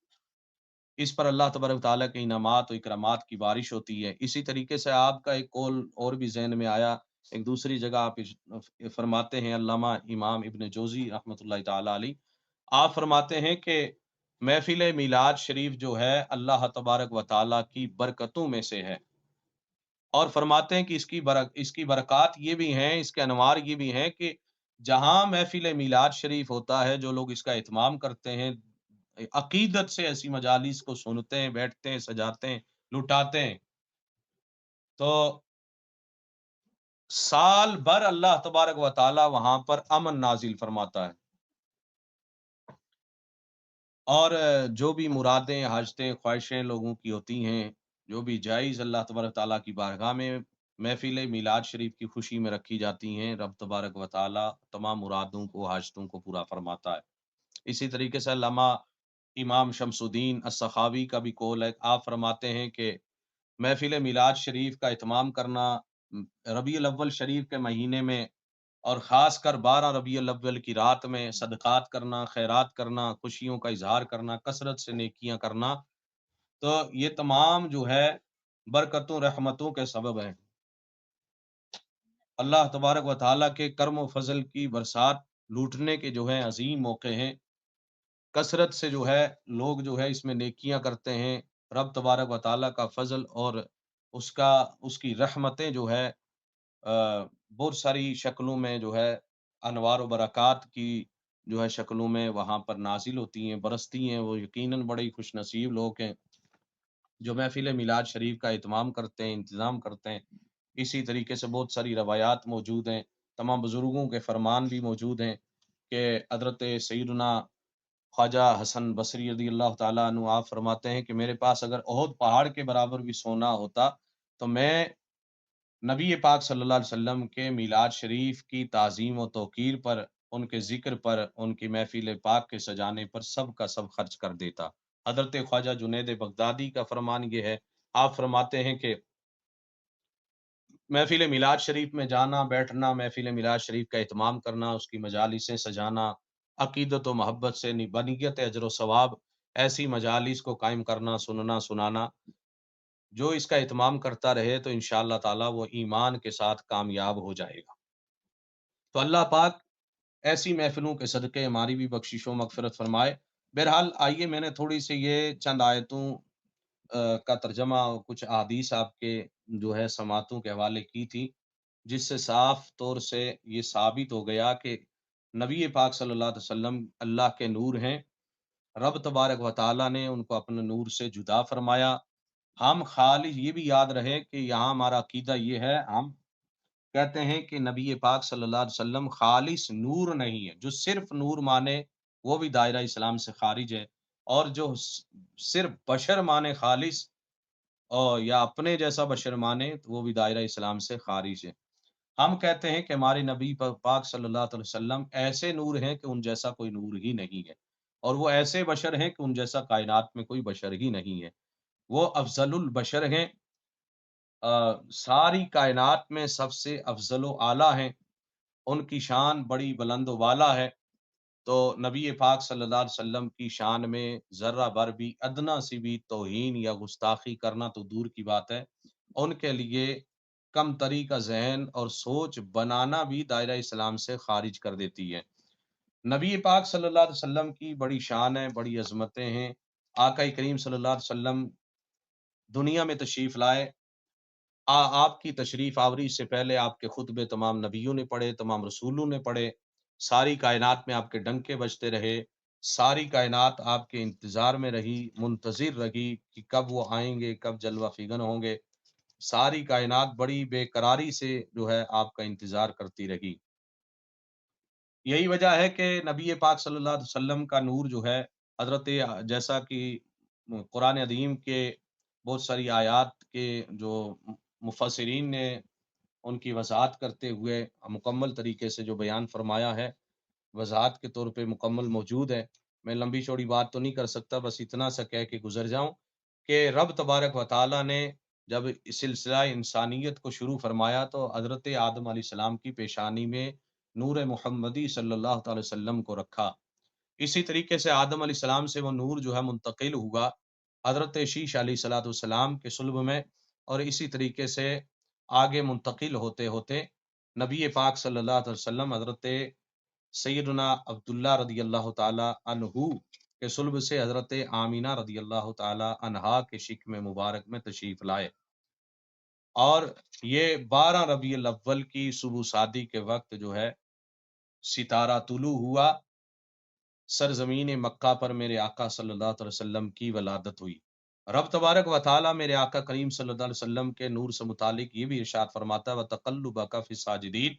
اس پر اللہ تبارک و تعالیٰ کے انعامات و اکرامات کی بارش ہوتی ہے۔ اسی طریقے سے آپ کا ایک قول اور بھی ذہن میں آیا، ایک دوسری جگہ آپ فرماتے ہیں، علامہ امام ابن جوزی رحمۃ اللہ تعالیٰ علیہ، آپ فرماتے ہیں کہ محفل میلاد شریف جو ہے اللہ تبارک و تعالیٰ کی برکتوں میں سے ہے، اور فرماتے ہیں کہ اس کی برکات یہ بھی ہیں، اس کے انوار یہ بھی ہیں کہ جہاں محفل میلاد شریف ہوتا ہے، جو لوگ اس کا اہتمام کرتے ہیں، عقیدت سے ایسی مجالس کو سنتے ہیں، بیٹھتے ہیں، سجاتے ہیں، لٹاتے ہیں، تو سال بھر اللہ تبارک و تعالی وہاں پر امن نازل فرماتا ہے، اور جو بھی مرادیں، حاجتیں، خواہشیں لوگوں کی ہوتی ہیں، جو بھی جائز اللہ تبارک و تعالیٰ کی بارگاہ میں محفل میلاد شریف کی خوشی میں رکھی جاتی ہیں، رب تبارک و تعالیٰ تمام مرادوں کو، حاجتوں کو پورا فرماتا ہے۔ اسی طریقے سے علامہ امام شمس الدین السخاوی کا بھی قول ہے، آپ فرماتے ہیں کہ محفل میلاد شریف کا اہتمام کرنا ربیع الاول شریف کے مہینے میں، اور خاص کر 12 ربیع الاول کی رات میں صدقات کرنا، خیرات کرنا، خوشیوں کا اظہار کرنا، کثرت سے نیکیاں کرنا، تو یہ تمام جو ہے برکتوں رحمتوں کے سبب ہیں۔ اللہ تبارک و تعالیٰ کے کرم و فضل کی برسات لوٹنے کے جو ہے عظیم موقع ہیں۔ کثرت سے جو ہے لوگ جو ہے اس میں نیکیاں کرتے ہیں۔ رب تبارک و تعالیٰ کا فضل اور اس کی رحمتیں جو ہے بہت ساری شکلوں میں جو ہے انوار و برکات کی جو ہے شکلوں میں وہاں پر نازل ہوتی ہیں، برستی ہیں۔ وہ یقیناً بڑے ہی خوش نصیب لوگ ہیں جو محفل میلاد شریف کا اہتمام کرتے ہیں، انتظام کرتے ہیں۔ اسی طریقے سے بہت ساری روایات موجود ہیں، تمام بزرگوں کے فرمان بھی موجود ہیں کہ حضرت سیدنا خواجہ حسن بصری رضی اللہ تعالیٰ عنہ آپ فرماتے ہیں کہ میرے پاس اگر احد پہاڑ کے برابر بھی سونا ہوتا تو میں نبی پاک صلی اللہ علیہ وسلم کے میلاد شریف کی تعظیم و توقیر پر، ان کے ذکر پر، ان کی محفل پاک کے سجانے پر سب کا سب خرچ کر دیتا۔ حضرت خواجہ جنید بغدادی کا فرمان یہ ہے، آپ فرماتے ہیں کہ محفل میلاد شریف میں جانا، بیٹھنا، محفل میلاد شریف کا اہتمام کرنا، اس کی مجالسیں سجانا، عقیدت و محبت سے بنیت اجر و ثواب ایسی مجالس کو قائم کرنا، سننا سنانا، جو اس کا اہتمام کرتا رہے تو انشاءاللہ تعالی وہ ایمان کے ساتھ کامیاب ہو جائے گا۔ تو اللہ پاک ایسی محفلوں کے صدقے ہماری بھی بخشش و مغفرت فرمائے۔ بہرحال آئیے، میں نے تھوڑی سی یہ چند آیتوں کا ترجمہ اور کچھ احادیث آپ کے جو ہے سماعتوں کے حوالے کی تھی، جس سے صاف طور سے یہ ثابت ہو گیا کہ نبی پاک صلی اللہ علیہ وسلم اللہ کے نور ہیں۔ رب تبارک و تعالیٰ نے ان کو اپنے نور سے جدا فرمایا۔ ہم خالص یہ بھی یاد رہے کہ یہاں ہمارا عقیدہ یہ ہے، ہم کہتے ہیں کہ نبی پاک صلی اللہ علیہ وسلم خالص نور نہیں ہے۔ جو صرف نور مانے وہ بھی دائرہ اسلام سے خارج ہے، اور جو صرف بشر مانے خالص اور یا اپنے جیسا بشر مانے تو وہ بھی دائرہ اسلام سے خارج ہے۔ ہم کہتے ہیں کہ ہمارے نبی پاک صلی اللہ علیہ وسلم ایسے نور ہیں کہ ان جیسا کوئی نور ہی نہیں ہے، اور وہ ایسے بشر ہیں کہ ان جیسا کائنات میں کوئی بشر ہی نہیں ہے۔ وہ افضل البشر ہیں، ساری کائنات میں سب سے افضل و اعلیٰ ہیں، ان کی شان بڑی بلند و بالا ہے۔ تو نبی پاک صلی اللہ علیہ وسلم کی شان میں ذرہ بر بھی ادنا سی بھی توہین یا گستاخی کرنا تو دور کی بات ہے، ان کے لیے کم تری کا ذہن اور سوچ بنانا بھی دائرہ اسلام سے خارج کر دیتی ہے۔ نبی پاک صلی اللہ علیہ وسلم کی بڑی شان ہے، بڑی عظمتیں ہیں۔ آقا کریم صلی اللہ علیہ وسلم دنیا میں تشریف لائے، آپ کی تشریف آوری سے پہلے آپ کے خطبے تمام نبیوں نے پڑھے، تمام رسولوں نے پڑھے، ساری کائنات میں آپ کے ڈنکے بجتے رہے، ساری کائنات آپ کے انتظار میں رہی، منتظر رہی کہ کب وہ آئیں گے، کب جلوہ فگن ہوں گے۔ ساری کائنات بڑی بے قراری سے جو ہے آپ کا انتظار کرتی رہی۔ یہی وجہ ہے کہ نبی پاک صلی اللہ علیہ وسلم کا نور جو ہے حضرت، جیسا کہ قرآن عظیم کے بہت ساری آیات کے جو مفسرین نے ان کی وضاحت کرتے ہوئے مکمل طریقے سے جو بیان فرمایا ہے، وضاحت کے طور پہ مکمل موجود ہے۔ میں لمبی چوڑی بات تو نہیں کر سکتا، بس اتنا سا کہہ کے گزر جاؤں کہ رب تبارک و تعالیٰ نے جب سلسلہ انسانیت کو شروع فرمایا تو حضرت آدم علیہ السلام کی پیشانی میں نور محمدی صلی اللہ تعالی وسلم کو رکھا۔ اسی طریقے سے آدم علیہ السلام سے وہ نور جو ہے منتقل ہوا حضرت شیش علیہ الصلوۃ والسلام کے صلب میں، اور اسی طریقے سے آگے منتقل ہوتے ہوتے نبی پاک صلی اللہ علیہ وسلم حضرت سیدنا عبداللہ رضی اللہ تعالی عنہ کے صلب سے حضرت آمینہ رضی اللہ تعالی عنہا کے شکم مبارک میں تشریف لائے، اور یہ 12 ربیع الاول کی صبح شادی کے وقت جو ہے ستارہ طلوع ہوا، سرزمین مکہ پر میرے آقا صلی اللہ علیہ وسلم کی ولادت ہوئی۔ رب تبارک و تعالیٰ میرے آقا کریم صلی اللہ علیہ وسلم کے نور سے متعلق یہ بھی ارشاد فرماتا ہے وَتَقَلُّبَكَ فِي السَّاجِدِينَ،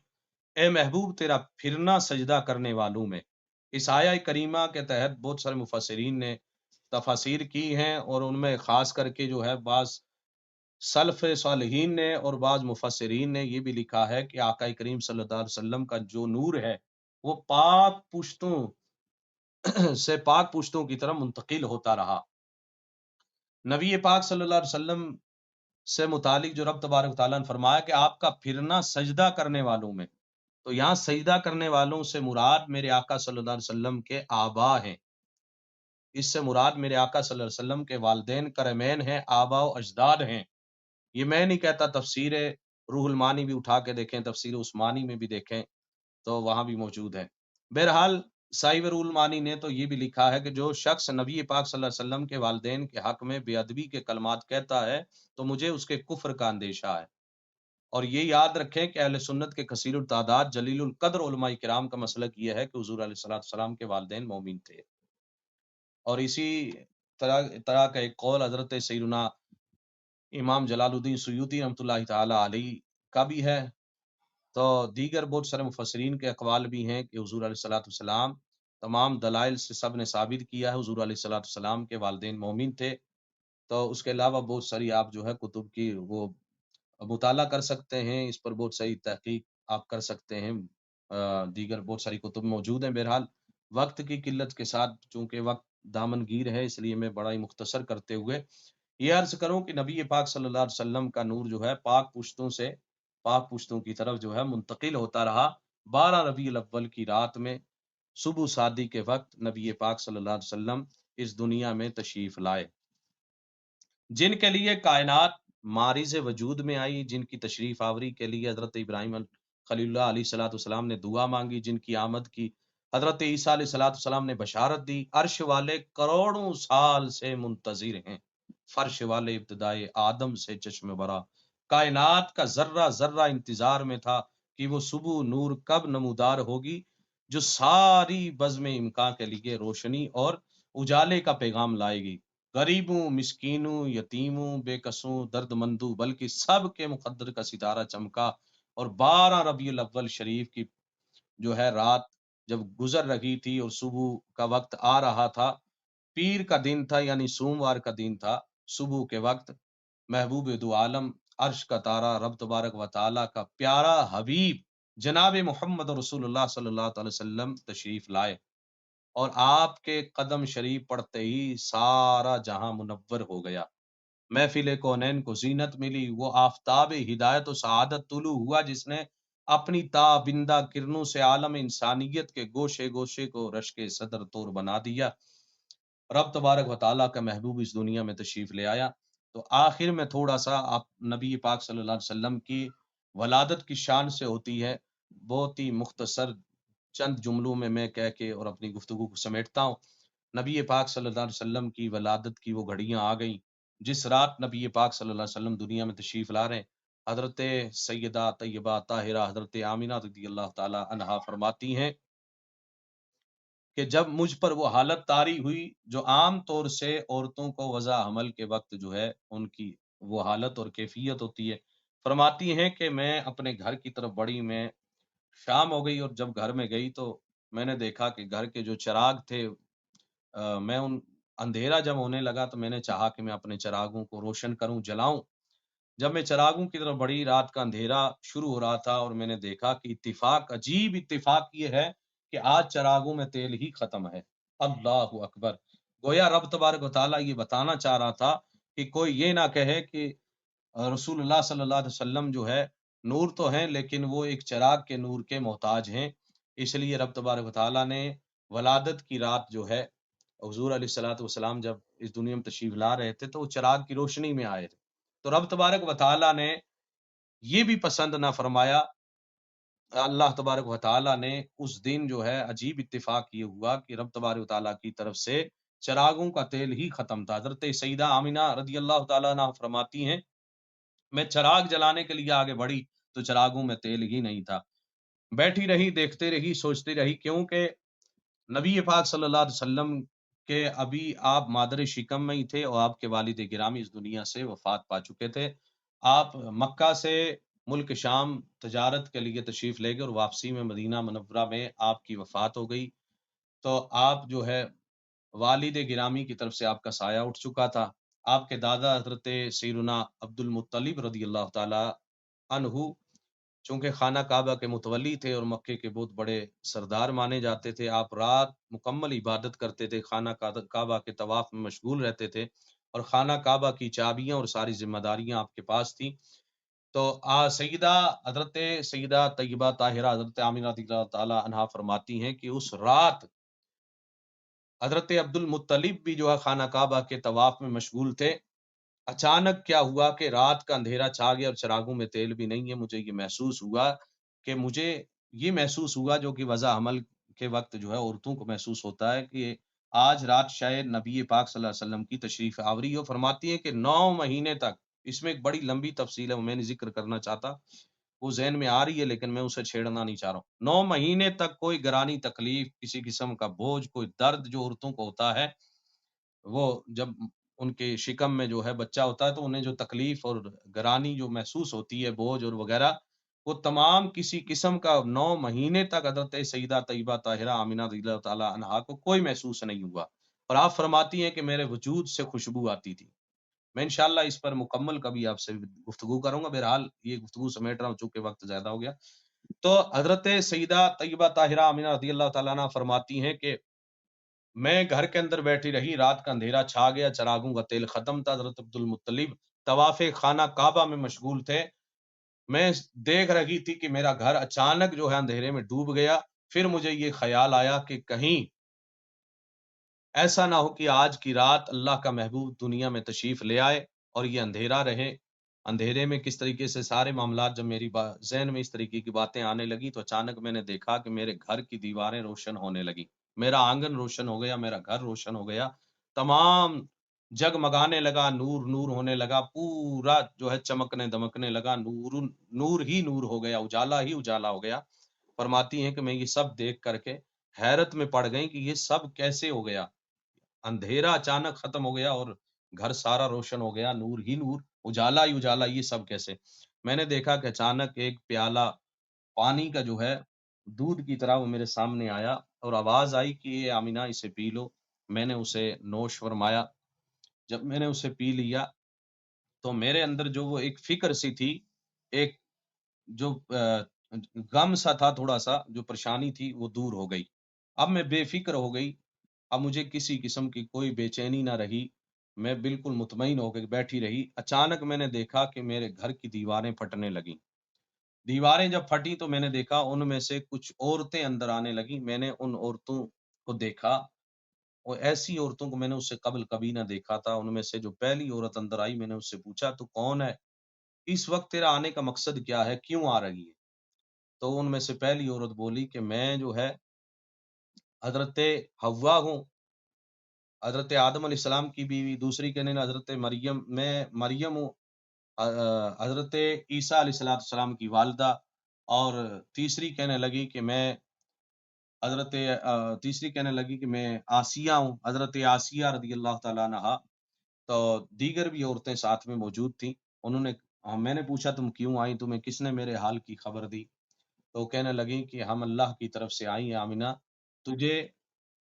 اے محبوب تیرا پھرنا سجدہ کرنے والوں میں۔ اس آیہ کریمہ کے تحت بہت سارے مفسرین نے تفاسیر کی ہیں، اور ان میں خاص کر کے جو ہے بعض سلف صالحین نے اور بعض مفسرین نے یہ بھی لکھا ہے کہ آقا کریم صلی اللہ علیہ وسلم کا جو نور ہے وہ پاک پشتوں سے پاک پشتوں کی طرف منتقل ہوتا رہا۔ نبی پاک صلی اللہ علیہ وسلم سے متعلق جو رب تبارک تعالیٰ نے فرمایا کہ آپ کا پھرنا سجدہ کرنے والوں میں، تو یہاں سجدہ کرنے والوں سے مراد میرے آقا صلی اللہ علیہ وسلم کے آبا ہیں۔ اس سے مراد میرے آقا صلی اللہ علیہ وسلم کے والدین کرمین ہیں، آبا و اجداد ہیں۔ یہ میں نہیں کہتا، تفسیر روح المانی بھی اٹھا کے دیکھیں، تفسیر عثمانی میں بھی دیکھیں تو وہاں بھی موجود ہے۔ بہرحال صاحب روح المانی نے تو یہ بھی لکھا ہے کہ جو شخص نبی پاک صلی اللہ علیہ وسلم کے والدین کے حق میں بے ادبی کے کلمات کہتا ہے تو مجھے اس کے کفر کا اندیشہ ہے۔ اور یہ یاد رکھیں کہ اہل سنت کے کثیر التعداد جلیل القدر علماء کرام کا مسلک یہ ہے کہ حضور علیہ الصلوۃ والسلام کے والدین مومن تھے۔ اور اسی طرح کا ایک قول حضرت سیدنا امام جلال الدین سیوطی رحمۃ اللہ تعالی علیہ کا بھی ہے۔ تو دیگر بہت سارے مفسرین کے اقوال بھی ہیں کہ حضور علیہ الصلوۃ والسلام تمام دلائل سے سب نے ثابت کیا ہے حضور علیہ الصلوۃ والسلام کے والدین مومن تھے۔ تو اس کے علاوہ بہت ساری آپ جو ہے کتب کی وہ مطالعہ کر سکتے ہیں، اس پر بہت صحیح تحقیق آپ کر سکتے ہیں، دیگر بہت ساری کتب موجود ہیں۔ بہرحال وقت کی قلت کے ساتھ چونکہ وقت دامن گیر ہے، اس لیے میں بڑا ہی مختصر کرتے ہوئے یہ عرض کروں کہ نبی پاک صلی اللہ علیہ وسلم کا نور جو ہے پاک پشتوں سے پاک پشتوں کی طرف جو ہے منتقل ہوتا رہا۔ 12 ربیع الاول کی رات میں صبح شادی کے وقت نبی پاک صلی اللہ علیہ وسلم اس دنیا میں تشریف لائے، جن کے لیے کائنات مارز وجود میں آئی، جن کی تشریف آوری کے لیے حضرت ابراہیم خلیل اللہ علیہ الصلوۃ والسلام نے دعا مانگی، جن کی آمد کی حضرت عیسیٰ علیہ الصلوۃ والسلام نے بشارت دی، عرش والے کروڑوں سال سے منتظر ہیں، فرش والے ابتدائے آدم سے چشم برا، کائنات کا ذرہ ذرہ انتظار میں تھا کہ وہ صبح نور کب نمودار ہوگی جو ساری بزم امکان کے لیے روشنی اور اجالے کا پیغام لائے گی، غریبوں، مسکینوں، یتیموں، بے کسوں، درد مندوں، بلکہ سب کے مقدر کا ستارہ چمکا۔ اور 12 ربیع الاول شریف کی جو ہے رات جب گزر رہی تھی اور صبح کا وقت آ رہا تھا، پیر کا دن تھا یعنی سوموار کا دن تھا، صبح کے وقت محبوب دو عالم عرش کا تارا رب تبارک و تعالی کا پیارا حبیب جناب محمد رسول اللہ صلی اللہ علیہ وسلم تشریف لائے، اور آپ کے قدم شریف پڑتے ہی سارا جہاں منور ہو گیا، محفل کونین کو زینت ملی، وہ آفتاب ہدایت و سعادت طلوع ہوا جس نے اپنی تابندہ کرنوں سے عالم انسانیت کے گوشے گوشے کو رشک صدر طور بنا دیا۔ رب تبارک و تعالیٰ کا محبوب اس دنیا میں تشریف لے آیا۔ تو آخر میں تھوڑا سا آپ نبی پاک صلی اللہ علیہ وسلم کی ولادت کی شان سے ہوتی ہے، بہت ہی مختصر چند جملوں میں کہہ کے اور اپنی گفتگو کو سمیٹتا ہوں۔ نبی پاک صلی اللہ علیہ وسلم کی ولادت کی وہ گھڑیاں آ گئیں جس رات نبی پاک صلی اللہ علیہ وسلم دنیا میں تشریف لا رہے ہیں۔ حضرت سیدہ طیبہ طاہرہ حضرت آمینہ رضی اللہ تعالی عنہا فرماتی ہیں کہ جب مجھ پر وہ حالت طاری ہوئی جو عام طور سے عورتوں کو وضع حمل کے وقت جو ہے ان کی وہ حالت اور کیفیت ہوتی ہے، فرماتی ہیں کہ میں اپنے گھر کی طرف بڑھی، میں شام ہو گئی اور جب گھر میں گئی تو میں نے دیکھا کہ گھر کے جو چراغ تھے، میں ان اندھیرا جب ہونے لگا تو میں نے چاہا کہ میں اپنے چراغوں کو روشن کروں، جلاؤں۔ جب میں چراغوں کی طرف بڑی، رات کا اندھیرا شروع ہو رہا تھا اور میں نے دیکھا کہ اتفاق، عجیب اتفاق یہ ہے کہ آج چراغوں میں تیل ہی ختم ہے۔ اللہ اکبر! گویا رب تبارک و تعالیٰ یہ بتانا چاہ رہا تھا کہ کوئی یہ نہ کہے کہ رسول اللہ صلی اللہ علیہ وسلم جو ہے نور تو ہیں لیکن وہ ایک چراغ کے نور کے محتاج ہیں۔ اس لیے رب تبارک و تعالیٰ نے ولادت کی رات جو ہے حضور علیہ الصلوۃ والسلام جب اس دنیا میں تشریف لا رہے تھے تو وہ چراغ کی روشنی میں آئے تھے۔ تو رب تبارک و تعالیٰ نے یہ بھی پسند نہ فرمایا، اللہ تبارک و تعالیٰ نے اس دن جو ہے عجیب اتفاق یہ ہوا کہ رب تبارک و تعالیٰ کی طرف سے چراغوں کا تیل ہی ختم تھا۔ حضرت سیدہ آمینہ رضی اللہ تعالیٰ عنہ فرماتی ہیں میں چراغ جلانے کے لیے آگے بڑھی تو چراغوں میں تیل ہی نہیں تھا، بیٹھی رہی، دیکھتے رہی، سوچتی رہی، کیونکہ نبی پاک صلی اللہ علیہ وسلم کے ابھی آپ مادر شکم میں ہی تھے اور آپ کے والد گرامی اس دنیا سے وفات پا چکے تھے۔ آپ مکہ سے ملک شام تجارت کے لیے تشریف لے گئے اور واپسی میں مدینہ منورہ میں آپ کی وفات ہو گئی۔ تو آپ جو ہے والد گرامی کی طرف سے آپ کا سایہ اٹھ چکا تھا۔ آپ کے دادا حضرت سیدنا عبد المطلب رضی اللہ تعالی عنہ چونکہ خانہ کعبہ کے متولی تھے اور مکے کے بہت بڑے سردار مانے جاتے تھے، آپ رات مکمل عبادت کرتے تھے، خانہ کعبہ کے طواف میں مشغول رہتے تھے اور خانہ کعبہ کی چابیاں اور ساری ذمہ داریاں آپ کے پاس تھیں۔ تو حضرت سیدہ طیبہ طاہرہ حضرت آمینہ رضی اللہ تعالی عنہا فرماتی ہیں کہ اس رات حضرت عبد المطلب بھی جو ہے خانہ کعبہ کے طواف میں مشغول تھے. اچانک کیا ہوا کہ رات کا اندھیرا چھا گیا اور چراغوں میں تیل بھی نہیں ہے. مجھے یہ محسوس ہوا جو کہ وضع حمل کے وقت جو ہے عورتوں کو محسوس ہوتا ہے کہ آج رات شاید نبی پاک صلی اللہ علیہ وسلم کی تشریف آوری ہو. فرماتی ہیں کہ 9 مہینے تک، اس میں ایک بڑی لمبی تفصیل ہے، وہ میں نہیں ذکر کرنا چاہتا، وہ ذہن میں آ رہی ہے لیکن میں اسے چھیڑنا نہیں چاہ رہا ہوں. 9 مہینے تک کوئی گرانی تکلیف، کسی قسم کا بوجھ، کوئی درد جو عورتوں کو ہوتا ہے، وہ جب ان کے شکم میں جو ہے بچہ ہوتا ہے تو انہیں جو تکلیف اور گرانی جو محسوس ہوتی ہے، بوجھ اور وغیرہ، وہ تمام کسی قسم کا 9 مہینے تک حضرت سیدہ طیبہ طاہرہ آمنہ رضی اللہ تعالی عنہا کو کوئی محسوس نہیں ہوا. اور آپ فرماتی ہیں کہ میرے وجود سے خوشبو آتی تھی. میں انشاءاللہ اس پر مکمل کبھی آپ سے گفتگو کروں گا. بہرحال یہ گفتگو سمیٹ رہا ہوں چونکہ وقت زیادہ ہو گیا. تو حضرت سیدہ طیبہ طاہرہ آمنہ رضی اللہ تعالیٰ عنہ فرماتی ہیں کہ میں گھر کے اندر بیٹھی رہی، رات کا اندھیرا چھا گیا، چراغوں کا تیل ختم تھا. حضرت عبد المطلب طواف خانہ کعبہ میں مشغول تھے. میں دیکھ رہی تھی کہ میرا گھر اچانک جو ہے اندھیرے میں ڈوب گیا. پھر مجھے یہ خیال آیا کہ کہیں ایسا نہ ہو کہ آج کی رات اللہ کا محبوب دنیا میں تشریف لے آئے اور یہ اندھیرا رہے. اندھیرے میں کس طریقے سے سارے معاملات جب میری ذہن میں اس طریقے کی باتیں آنے لگی تو اچانک میں نے دیکھا کہ میرے گھر کی دیواریں روشن ہونے لگی، میرا آنگن روشن ہو گیا، میرا گھر روشن ہو گیا، تمام جگمگانے لگا، نور نور ہونے لگا، پورا جو ہے چمکنے دمکنے لگا، نور نور ہی نور ہو گیا، اجالا ہی اجالا ہو گیا. فرماتی ہیں کہ میں یہ سب دیکھ کر کے حیرت میں پڑ گئی کہ یہ سب کیسے ہو گیا. اندھیرا اچانک ختم ہو گیا اور گھر سارا روشن ہو گیا، نور ہی نور، اجالا ہی اجالا، یہ سب کیسے؟ میں نے دیکھا کہ اچانک ایک پیالہ پانی کا جو ہے دودھ کی طرح وہ میرے سامنے آیا اور آواز آئی کہ یہ آمینہ اسے پی لو. میں نے اسے نوش فرمایا. جب میں نے اسے پی لیا تو میرے اندر جو وہ ایک فکر سی تھی، ایک جو غم سا تھا، تھوڑا سا جو پریشانی تھی وہ دور ہو گئی. اب میں بے فکر ہو گئی، اب مجھے کسی قسم کی کوئی بے چینی نہ رہی، میں بالکل مطمئن ہو کے بیٹھی رہی. اچانک میں نے دیکھا کہ میرے گھر کی دیواریں پھٹنے لگیں. دیواریں جب پھٹی تو میں نے دیکھا ان میں سے کچھ عورتیں اندر آنے لگیں. میں نے ان عورتوں کو دیکھا، اور ایسی عورتوں کو میں نے اس سے قبل کبھی نہ دیکھا تھا. ان میں سے جو پہلی عورت اندر آئی، میں نے اس سے پوچھا تو کون ہے، اس وقت تیرا آنے کا مقصد کیا ہے، کیوں آ رہی ہے؟ تو ان میں سے پہلی عورت بولی کہ میں جو ہے حضرت حوا ہوں، حضرت آدم علیہ السلام کی بیوی. دوسری کہنے لگی حضرت مریم، میں مریم ہوں، حضرت عیسیٰ علیہ السلام کی والدہ. اور تیسری کہنے لگی کہ میں آسیہ ہوں، حضرت آسیہ رضی اللہ تعالیٰ عنہا. تو دیگر بھی عورتیں ساتھ میں موجود تھیں. انہوں نے میں نے پوچھا تم کیوں آئی، تمہیں کس نے میرے حال کی خبر دی؟ تو کہنے لگی کہ ہم اللہ کی طرف سے آئی ہیں آمینہ، تجھے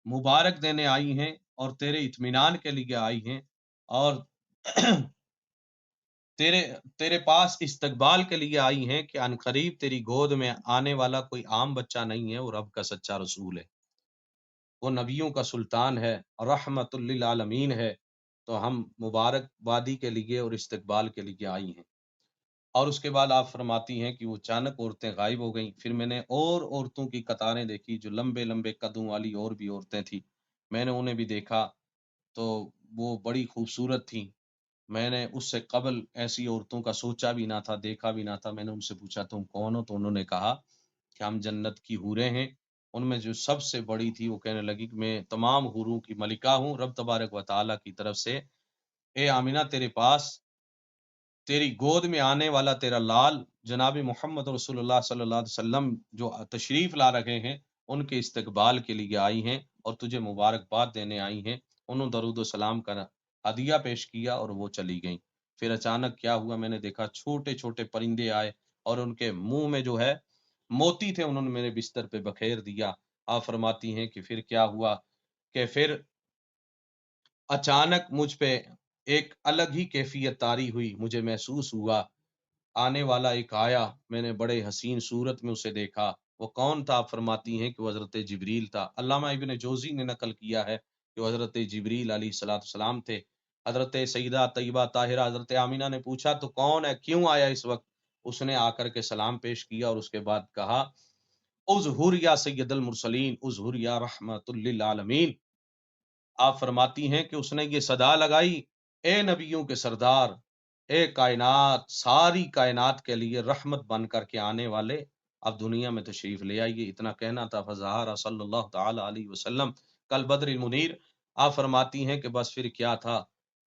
مبارک دینے آئی ہیں اور تیرے اطمینان کے لیے آئی ہیں، اور تیرے پاس استقبال کے لیے آئی ہیں کہ عنقریب تیری گود میں آنے والا کوئی عام بچہ نہیں ہے، وہ رب کا سچا رسول ہے، وہ نبیوں کا سلطان ہے، رحمت للعالمین ہے. تو ہم مبارک بادی کے لیے اور استقبال کے لیے آئی ہیں. اور اس کے بعد آپ فرماتی ہیں کہ وہ اچانک عورتیں غائب ہو گئیں. پھر میں نے اور عورتوں کی قطاریں دیکھی جو لمبے لمبے قدوں والی اور بھی عورتیں تھیں. میں نے انہیں بھی دیکھا تو وہ بڑی خوبصورت تھیں. میں نے اس سے قبل ایسی عورتوں کا سوچا بھی نہ تھا، دیکھا بھی نہ تھا. میں نے ان سے پوچھا تم کون ہو؟ تو انہوں نے کہا کہ ہم جنت کی حوریں ہیں. ان میں جو سب سے بڑی تھی وہ کہنے لگی کہ میں تمام حوروں کی ملکہ ہوں، رب تبارک و تعالیٰ کی طرف سے اے آمینہ تیرے پاس تیری گود میں آنے والا تیرا لال جناب محمد رسول اللہ صلی اللہ علیہ وسلم جو تشریف لا رہے ہیں، ان کے استقبال کے لیے آئی ہیں اور تجھے مبارکباد دینے آئی ہیں. انہوں درود و سلام کا ہدیہ پیش کیا اور وہ چلی گئیں. پھر اچانک کیا ہوا، میں نے دیکھا چھوٹے چھوٹے پرندے آئے اور ان کے منہ میں جو ہے موتی تھے، انہوں نے میرے بستر پہ بکھیر دیا. آپ فرماتی ہیں کہ پھر کیا ہوا کہ پھر اچانک مجھ پہ ایک الگ ہی کیفیت طاری ہوئی. مجھے محسوس ہوا آنے والا ایک آیا، میں نے بڑے حسین صورت میں اسے دیکھا. وہ کون تھا؟ آپ فرماتی ہیں کہ وہ حضرت جبریل تھا. علامہ ابن جوزی نے نقل کیا ہے کہ وہ حضرت جبریل علیہ السلام تھے. حضرت سیدہ طیبہ طاہرہ حضرت آمینہ نے پوچھا تو کون ہے، کیوں آیا اس وقت؟ اس نے آ کر کے سلام پیش کیا اور اس کے بعد کہا اظہر یا سید المرسلین، اظہر یا رحمت للعالمین، آپ فرماتی ہیں کہ اس نے یہ صدا لگائی، اے نبیوں کے سردار، اے کائنات، ساری کائنات کے لیے رحمت بن کر کے آنے والے، اب دنیا میں تشریف لے آئیے۔ اتنا کہنا تھا، فظہر صلی اللہ تعالی علیہ وسلم کل بدر المنیر۔ آپ فرماتی ہیں کہ بس پھر کیا تھا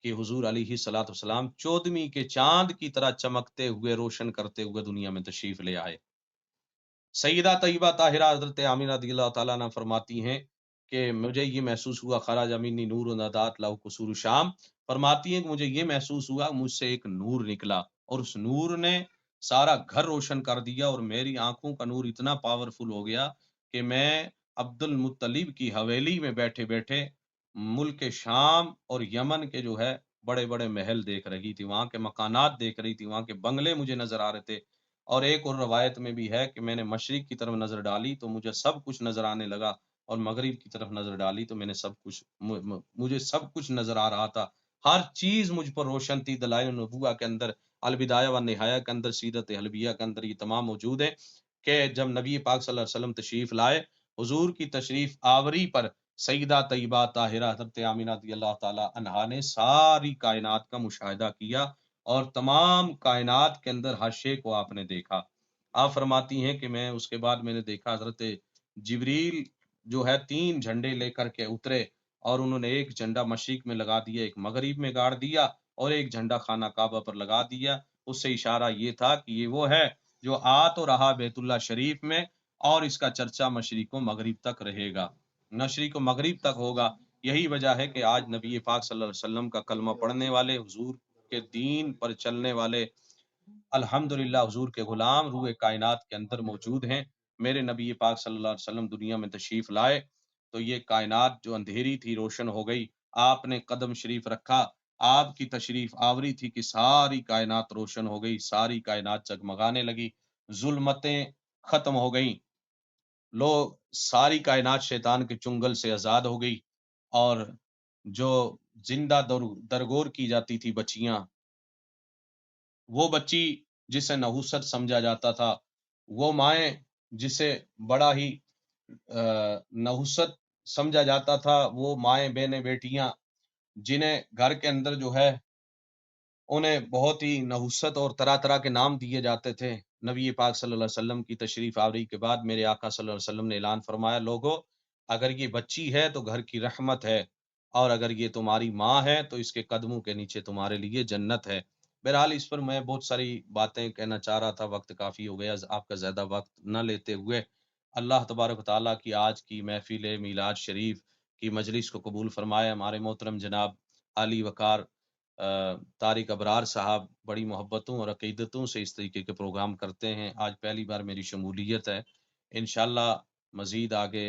کہ حضور علیہ الصلوۃ والسلام 14ویں کے چاند کی طرح چمکتے ہوئے، روشن کرتے ہوئے دنیا میں تشریف لے آئے۔ سیدہ طیبہ طاہرہ حضرت آمینہ رضی اللہ تعالیٰ عنہ فرماتی ہیں کہ مجھے یہ محسوس ہوا، خراج امینی نور و ندات لہو قصور شام، فرماتی ہیں کہ مجھے یہ محسوس ہوا مجھ سے ایک نور نکلا اور اس نور نے سارا گھر روشن کر دیا، اور میری آنکھوں کا نور اتنا پاورفل ہو گیا کہ میں عبد المطلب کی حویلی میں بیٹھے بیٹھے ملک شام اور یمن کے جو ہے بڑے بڑے محل دیکھ رہی تھی، وہاں کے مکانات دیکھ رہی تھی، وہاں کے بنگلے مجھے نظر آ رہے تھے۔ اور ایک اور روایت میں بھی ہے کہ میں نے مشرق کی طرف نظر ڈالی تو مجھے سب کچھ نظر آنے لگا، اور مغرب کی طرف نظر ڈالی تو میں نے مجھے سب کچھ نظر آ رہا تھا، ہر چیز مجھ پر روشن تھی۔ دلائل النبوہ کے اندر، البدایہ و نہایہ کے اندر، سیرت حلبیہ کے اندر یہ تمام موجود ہے کہ جب نبی پاک صلی اللہ علیہ وسلم تشریف لائے، حضور کی تشریف آوری پر سیدہ طیبہ طاہرہ حضرت آمینہ رضی اللہ تعالی عنہا نے ساری کائنات کا مشاہدہ کیا، اور تمام کائنات کے اندر ہر شے کو آپ نے دیکھا۔ آپ فرماتی ہیں کہ میں اس کے بعد میں نے دیکھا حضرت جبریل جو ہے 3 جھنڈے لے کر کے اترے، اور انہوں نے ایک جھنڈا مشرق میں لگا دیا، ایک مغرب میں گاڑ دیا، اور ایک جھنڈا خانہ کعبہ پر لگا دیا۔ اس سے اشارہ یہ تھا کہ یہ وہ ہے جو آ تو رہا بیت اللہ شریف میں، اور اس کا چرچا مشرق و مغرب تک رہے گا، مشرق و مغرب تک ہوگا۔ یہی وجہ ہے کہ آج نبی پاک صلی اللہ علیہ وسلم کا کلمہ پڑھنے والے، حضور کے دین پر چلنے والے الحمدللہ حضور کے غلام روح کائنات کے اندر موجود ہیں۔ میرے نبی پاک صلی اللہ علیہ وسلم دنیا میں تشریف لائے تو یہ کائنات جو اندھیری تھی روشن ہو گئی، آپ نے قدم شریف رکھا، آپ کی تشریف آوری تھی کہ ساری کائنات روشن ہو گئی، ساری کائنات جگمگانے لگی، ظلمتیں ختم ہو گئیں، لوگ ساری کائنات شیطان کے چنگل سے آزاد ہو گئی، اور جو زندہ درگور کی جاتی تھی بچیاں، وہ بچی جسے نحوست سمجھا جاتا تھا، وہ مائیں جسے بڑا ہی نحوست سمجھا جاتا تھا، وہ مائیں بہنیں بیٹیاں جنہیں گھر کے اندر جو ہے انہیں بہت ہی نحوست اور طرح طرح کے نام دیے جاتے تھے، نبی پاک صلی اللہ علیہ وسلم کی تشریف آوری کے بعد میرے آقا صلی اللہ علیہ وسلم نے اعلان فرمایا، لوگو اگر یہ بچی ہے تو گھر کی رحمت ہے، اور اگر یہ تمہاری ماں ہے تو اس کے قدموں کے نیچے تمہارے لیے جنت ہے۔ بہرحال اس پر میں بہت ساری باتیں کہنا چاہ رہا تھا، وقت کافی ہو گیا، آپ کا زیادہ وقت نہ لیتے ہوئے اللہ تبارک و تعالیٰ کی آج کی محفل میلاد شریف کی مجلس کو قبول فرمائے۔ ہمارے محترم جناب علی وقار طارق ابرار صاحب بڑی محبتوں اور عقیدتوں سے اس طریقے کے پروگرام کرتے ہیں، آج پہلی بار میری شمولیت ہے، انشاءاللہ مزید آگے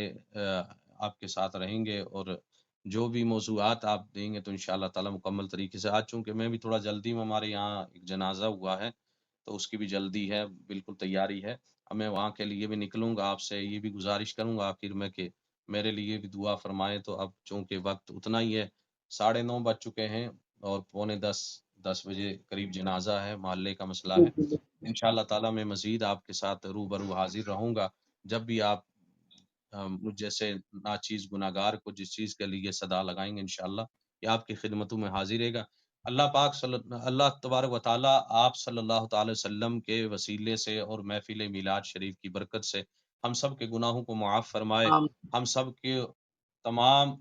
آپ کے ساتھ رہیں گے، اور جو بھی موضوعات آپ دیں گے تو انشاءاللہ تعالی مکمل طریقے سے، آج چونکہ میں بھی تھوڑا جلدی میں، ہمارے یہاں ایک جنازہ ہوا ہے تو اس کی بھی جلدی ہے، بالکل تیاری ہے، اب میں وہاں کے لیے بھی نکلوں گا، آپ سے یہ بھی گزارش کروں گا آخر میں کہ میرے لیے بھی دعا فرمائیں۔ تو اب چونکہ وقت اتنا ہی ہے، 9:30 بج چکے ہیں، اور 9:45 بجے قریب جنازہ ہے، محلے کا مسئلہ ہے، انشاءاللہ تعالی میں مزید آپ کے ساتھ روبرو حاضر رہوں گا، جب بھی آپ مجھ جیسے ناچیز گناہگار کو جس چیز کے لیے صدا لگائیں گے، انشاءاللہ یہ آپ کی خدمتوں میں حاضر رہے گا۔ اللہ تبارک و تعالی آپ صلی اللہ تعالی وسلم کے وسیلے سے اور محفل میلاد شریف کی برکت سے ہم سب کے گناہوں کو معاف فرمائے، ہم سب کے تمام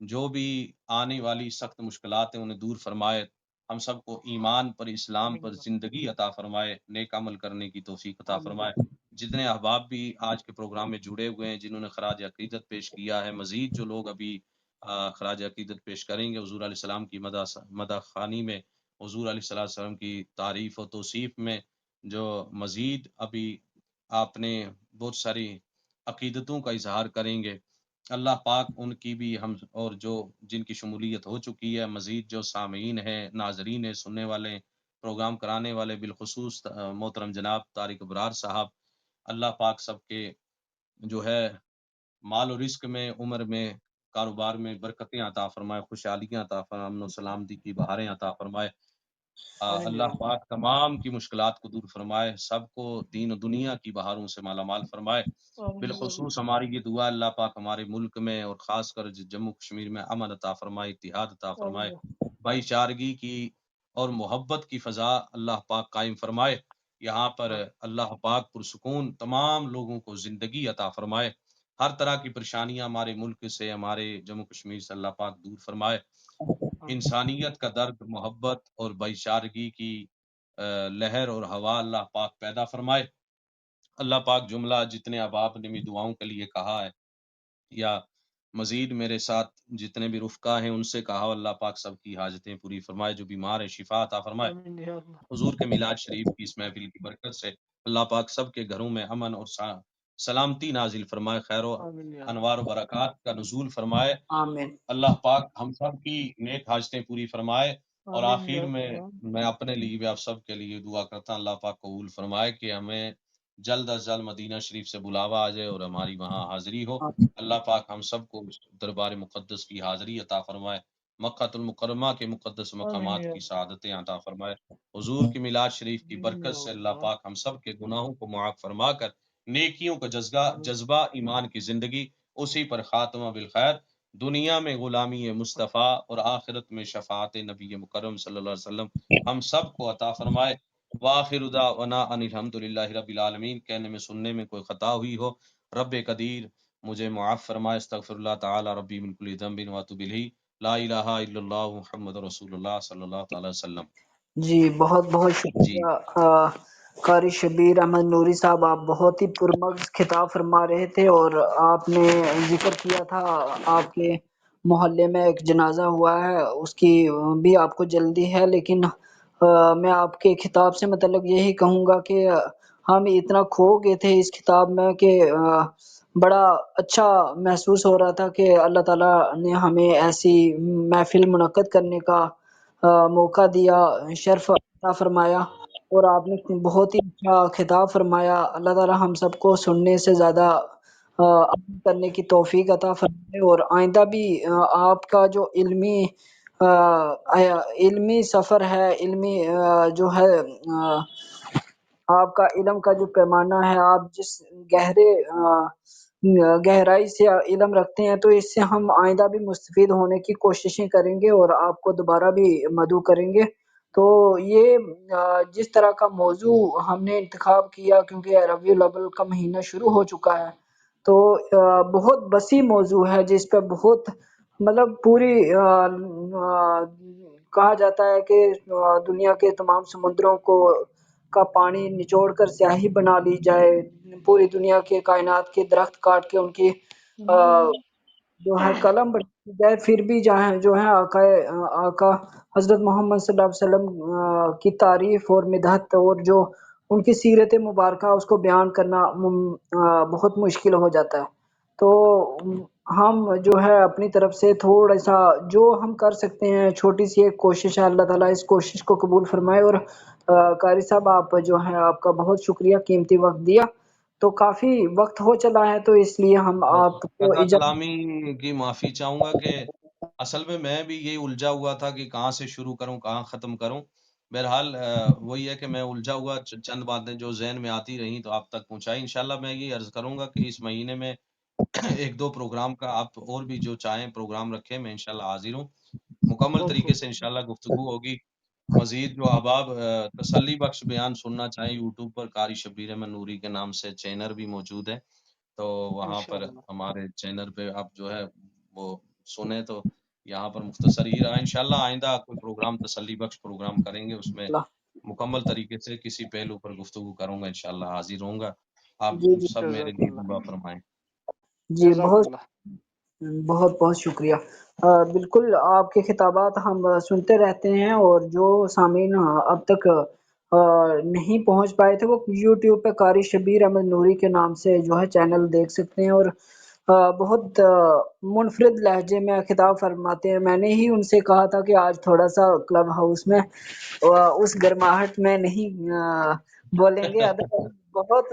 جو بھی آنے والی سخت مشکلات ہیں انہیں دور فرمائے، ہم سب کو ایمان پر، اسلام پر زندگی عطا فرمائے، نیک عمل کرنے کی توفیق عطا فرمائے۔ جتنے احباب بھی آج کے پروگرام میں جڑے ہوئے ہیں، جنہوں نے خراج عقیدت پیش کیا ہے، مزید جو لوگ ابھی خراج عقیدت پیش کریں گے، حضور علیہ السلام کی مدح خوانی میں، حضور علیہ السلام کی تعریف و توصیف میں، جو مزید ابھی آپ نے بہت ساری عقیدتوں کا اظہار کریں گے، اللہ پاک ان کی بھی، ہم اور جو جن کی شمولیت ہو چکی ہے، مزید جو سامعین ہیں، ناظرین ہیں، سننے والے ہیں، پروگرام کرانے والے، بالخصوص محترم جناب طارق ابرار صاحب، اللہ پاک سب کے جو ہے مال و رزق میں، عمر میں، کاروبار میں برکتیں عطا فرمائے، خوشحالیاں عطا فرمائے، امن و سلامتی کی بہاریں عطا فرمائے، آمین یا اللہ اللہ پاک تمام کی مشکلات کو دور فرمائے، سب کو دین و دنیا کی بہاروں سے مالا مال فرمائے۔ آمین یا اللہ بالخصوص ہماری یہ دعا اللہ پاک ہمارے ملک میں اور خاص کر جموں کشمیر میں امن عطا فرمائے، اتحاد عطا آمین فرمائے، یا بھائی چارگی کی اور محبت کی فضا اللہ پاک قائم فرمائے۔ یہاں پر اللہ پاک پرسکون تمام لوگوں کو زندگی عطا فرمائے، ہر طرح کی پریشانیاں ہمارے ملک سے، ہمارے جموں کشمیر سے اللہ پاک دور فرمائے۔ آمین انسانیت کا درد، محبت اور بھائی چارگی کی لہر اور ہوا اللہ پاک پیدا فرمائے۔ اللہ پاک جملہ جتنے اب نے بھی دعاؤں کے لیے کہا ہے یا مزید میرے ساتھ جتنے بھی رفقا ہیں ان سے کہا، اللہ پاک سب کی حاجتیں پوری فرمائے، جو بیمار ہیں شفا عطا فرمائے۔ آمین یا اللہ حضور کے میلاد شریف کی اس محفل کی برکت سے اللہ پاک سب کے گھروں میں امن اور سلامتی نازل فرمائے، خیر و آمین یا اللہ انوار و برکات کا نزول فرمائے۔ آمین اللہ پاک ہم سب کی نیک حاجتیں پوری فرمائے۔ اور آمین یا آخر میں اللہ اپنے لیے بھی آپ سب کے لیے دعا کرتا ہوں، اللہ پاک قبول فرمائے کہ ہمیں جلد از جلد مدینہ شریف سے بلاوا آ جائے اور ہماری وہاں حاضری ہو۔ اللہ پاک ہم سب کو دربار مقدس کی حاضری عطا فرمائے، مکہ المکرمہ کے مقدس آمین مقامات یا کی اللہ سعادتیں عطا فرمائے۔ حضور کی میلاد شریف کی آمین برکت یا سے اللہ اللہ پاک ہم سب کے گناہوں کو معاف فرما کر نیکیوں کا آمین جذبہ ایمان کی زندگی اسی پر خاتمہ بالخیر، دنیا میں غلامی مصطفیٰ اور آخرت میں شفاعت نبی مکرم صلی اللہ علیہ وسلم ہم سب کو عطا فرمائے۔ وآخر دعوانا ان الحمد للہ رب العالمین۔ کہنے میں سننے میں کوئی خطا ہوئی ہو رب قدیر مجھے معاف فرمائے، استغفر اللہ تعالی ربی من کل ذنب واتوب الیہ، لا الہ الا اللہ محمد رسول اللہ صلی اللہ تعالی وسلم۔ جی بہت بہت جی شکریہ قاری شبیر احمد نوری صاحب، آپ بہت ہی پرمغز خطاب فرما رہے تھے، اور آپ نے ذکر کیا تھا آپ کے محلے میں ایک جنازہ ہوا ہے، اس کی بھی آپ کو جلدی ہے، لیکن میں آپ کے خطاب سے متعلق یہی کہوں گا کہ ہم اتنا کھو گئے تھے اس خطاب میں کہ بڑا اچھا محسوس ہو رہا تھا کہ اللہ تعالیٰ نے ہمیں ایسی محفل منعقد کرنے کا موقع دیا، شرف عطا فرمایا، اور آپ نے بہت ہی اچھا خطاب فرمایا۔ اللہ تعالیٰ ہم سب کو سننے سے زیادہ عمل کرنے کی توفیق عطا فرمائے، اور آئندہ بھی آپ کا جو علمی سفر ہے، علمی جو ہے آپ کا علم کا جو پیمانہ ہے، آپ جس گہرائی سے علم رکھتے ہیں، تو اس سے ہم آئندہ بھی مستفید ہونے کی کوششیں کریں گے اور آپ کو دوبارہ بھی مدعو کریں گے۔ تو یہ جس طرح کا موضوع ہم نے انتخاب کیا، کیونکہ ربیع الاول کا مہینہ شروع ہو چکا ہے، تو بہت وسیع موضوع ہے جس پہ بہت مطلب پوری کہا جاتا ہے کہ دنیا کے تمام سمندروں کا پانی نچوڑ کر سیاہی بنا لی جائے، پوری دنیا کے کائنات کے درخت کاٹ کے ان کی جو ہے قلم بڑھائی جائے، پھر بھی جہاں جو ہے آقا حضرت محمد صلی اللہ علیہ وسلم کی تعریف اور مدحت اور جو ان کی سیرت مبارکہ اس کو بیان کرنا بہت مشکل ہو جاتا ہے۔ تو ہم جو ہے اپنی طرف سے تھوڑا سا جو ہم کر سکتے ہیں، چھوٹی سی ایک کوشش ہے، اللہ تعالیٰ اس کوشش کو قبول فرمائے۔ اور قاری صاحب آپ جو ہے آپ کا بہت شکریہ، قیمتی وقت دیا، تو کافی وقت ہو چلا ہے، تو اس لیے ہم آپ کو خطا اجازت۔ کلامی کی معافی چاہوں گا کہ اصل میں بھی یہی الجھا ہوا تھا کہ کہاں سے شروع کروں کہاں ختم کروں۔ بہرحال وہی ہے کہ میں الجھا ہوا، چند باتیں جو ذہن میں آتی رہیں تو آپ تک پہنچائی۔ انشاءاللہ میں یہ عرض کروں گا کہ اس مہینے میں ایک دو پروگرام کا آپ اور بھی جو چاہیں پروگرام رکھیں، میں انشاءاللہ حاضر ہوں، مکمل طریقے سے انشاءاللہ گفتگو ہوگی۔ مزید جو احباب تسلی بخش بیان سننا چاہیں، یوٹیوب پر قاری شبیر احمد نوری کے نام سے چینل بھی موجود ہے، تو وہاں پر انشاءاللہ ہمارے چینل پہ آپ جو ہے وہ سنیں۔ تو یہاں پر مختصر ہی رہا، انشاءاللہ آئندہ کوئی پروگرام تسلی بخش پروگرام کریں گے، اس میں مکمل طریقے سے کسی پہلو پر گفتگو کروں گا، انشاءاللہ حاضر ہوں گا۔ آپ جی جی سب میرے جزاک لیے اللہ دعا فرمائیں۔ جی جزاک بہت اللہ بہت بہت شکریہ۔ بالکل آپ کے خطابات ہم سنتے رہتے ہیں، اور جو سامعین اب تک نہیں پہنچ پائے تھے وہ یوٹیوب پہ قاری شبیر احمد نوری کے نام سے جو ہے چینل دیکھ سکتے ہیں، اور بہت منفرد لہجے میں خطاب فرماتے ہیں۔ میں نے ہی ان سے کہا تھا کہ آج تھوڑا سا کلب ہاؤس میں اس گرماہٹ میں نہیں بولیں گے، ادروائز بہت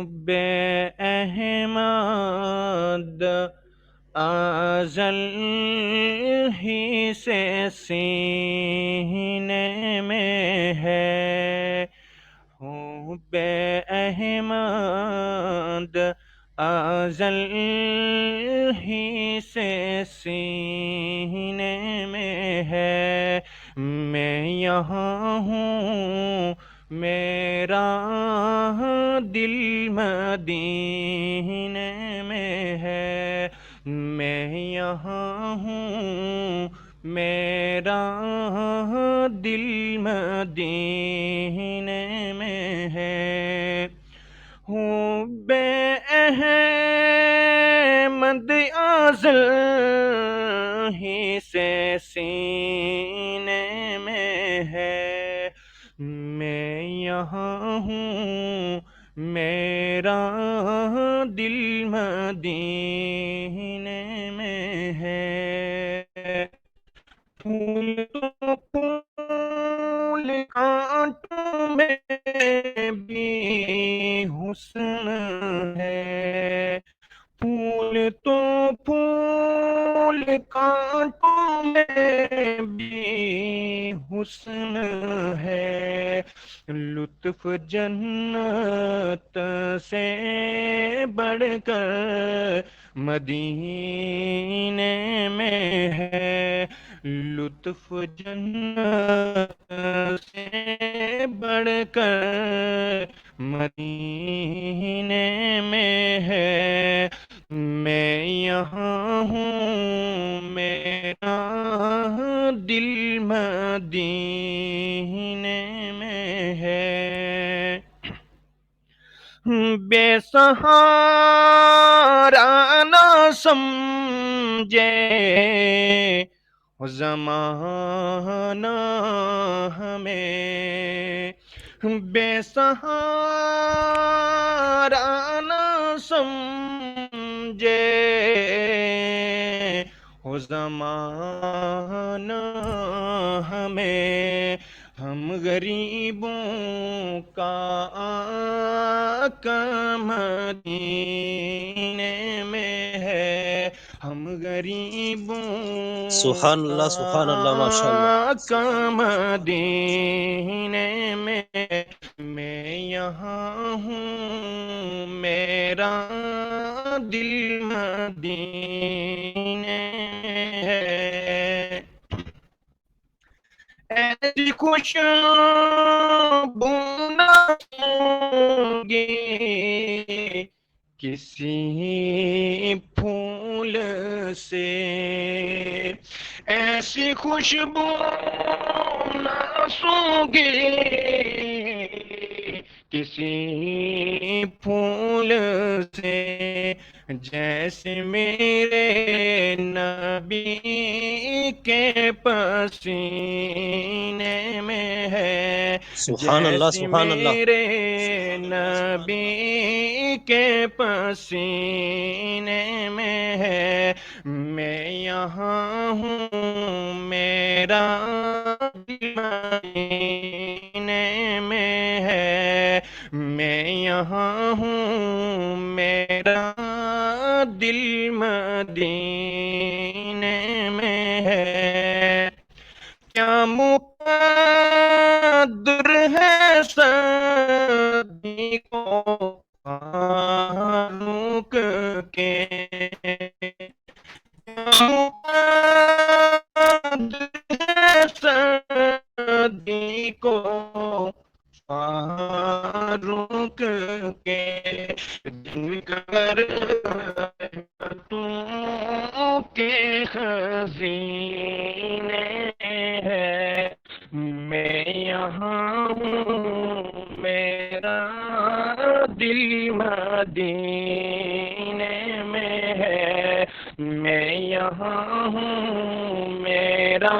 حب احمد ازل ہی سے سینے میں ہے، حب احمد ازل ہی سے سینے میں ہے، میں یہاں ہوں میرا دل مدینے میں ہے، میں یہاں ہوں میرا دل مدینے میں ہے، حب احمد ازل ہی سے سینے میں ہے، میں یہاں ہوں میرا دل مدینے میں ہے، پھول تو پھول کانٹوں میں بھی حسن ہے، پھول تو پھول کانٹوں میں بھی حسن ہے، لطف جنت سے بڑھ کر مدینے میں ہے، لطف جنت سے بڑھ کر مدینے میں ہے، میں یہاں ہوں میرا دل مدینے میں ہے، بے سہارا نہ سمجھے زمانہ ہمیں، بے سہارا نہ سمجھے زمانہ ہمیں، ہم غریبوں کا آقا مدینے میں ہے، ہم غریبوں سبحان کا اللہ، سبحان اللہ، ماشاء اللہ۔ آقا مدینے میں ہے، میں یہاں ہوں میرا دل مدینے ہے، ایسی خوشبو نہ ہوں گی کسی پھول سے، ایسی خوشبو نہ سونگی کسی پھول سے، جیسے میرے نبی کے پسینے میں ہے، سبحان اللہ، جیسے سبحان اللہ۔ میرے نبی کے پسینے میں ہے، میں یہاں ہوں میرا دل مدینے میں ہے، میں یہاں ہوں میرا دل مدینے میں ہے، کیا مقدر ہے سبھی کو فاروق کے، کیا مقدر ہے سبھی کو فاروق کے، جن کر کے خزینے ہے، میں یہاں ہوں میرا دل مدینے میں ہے، میں یہاں ہوں میرا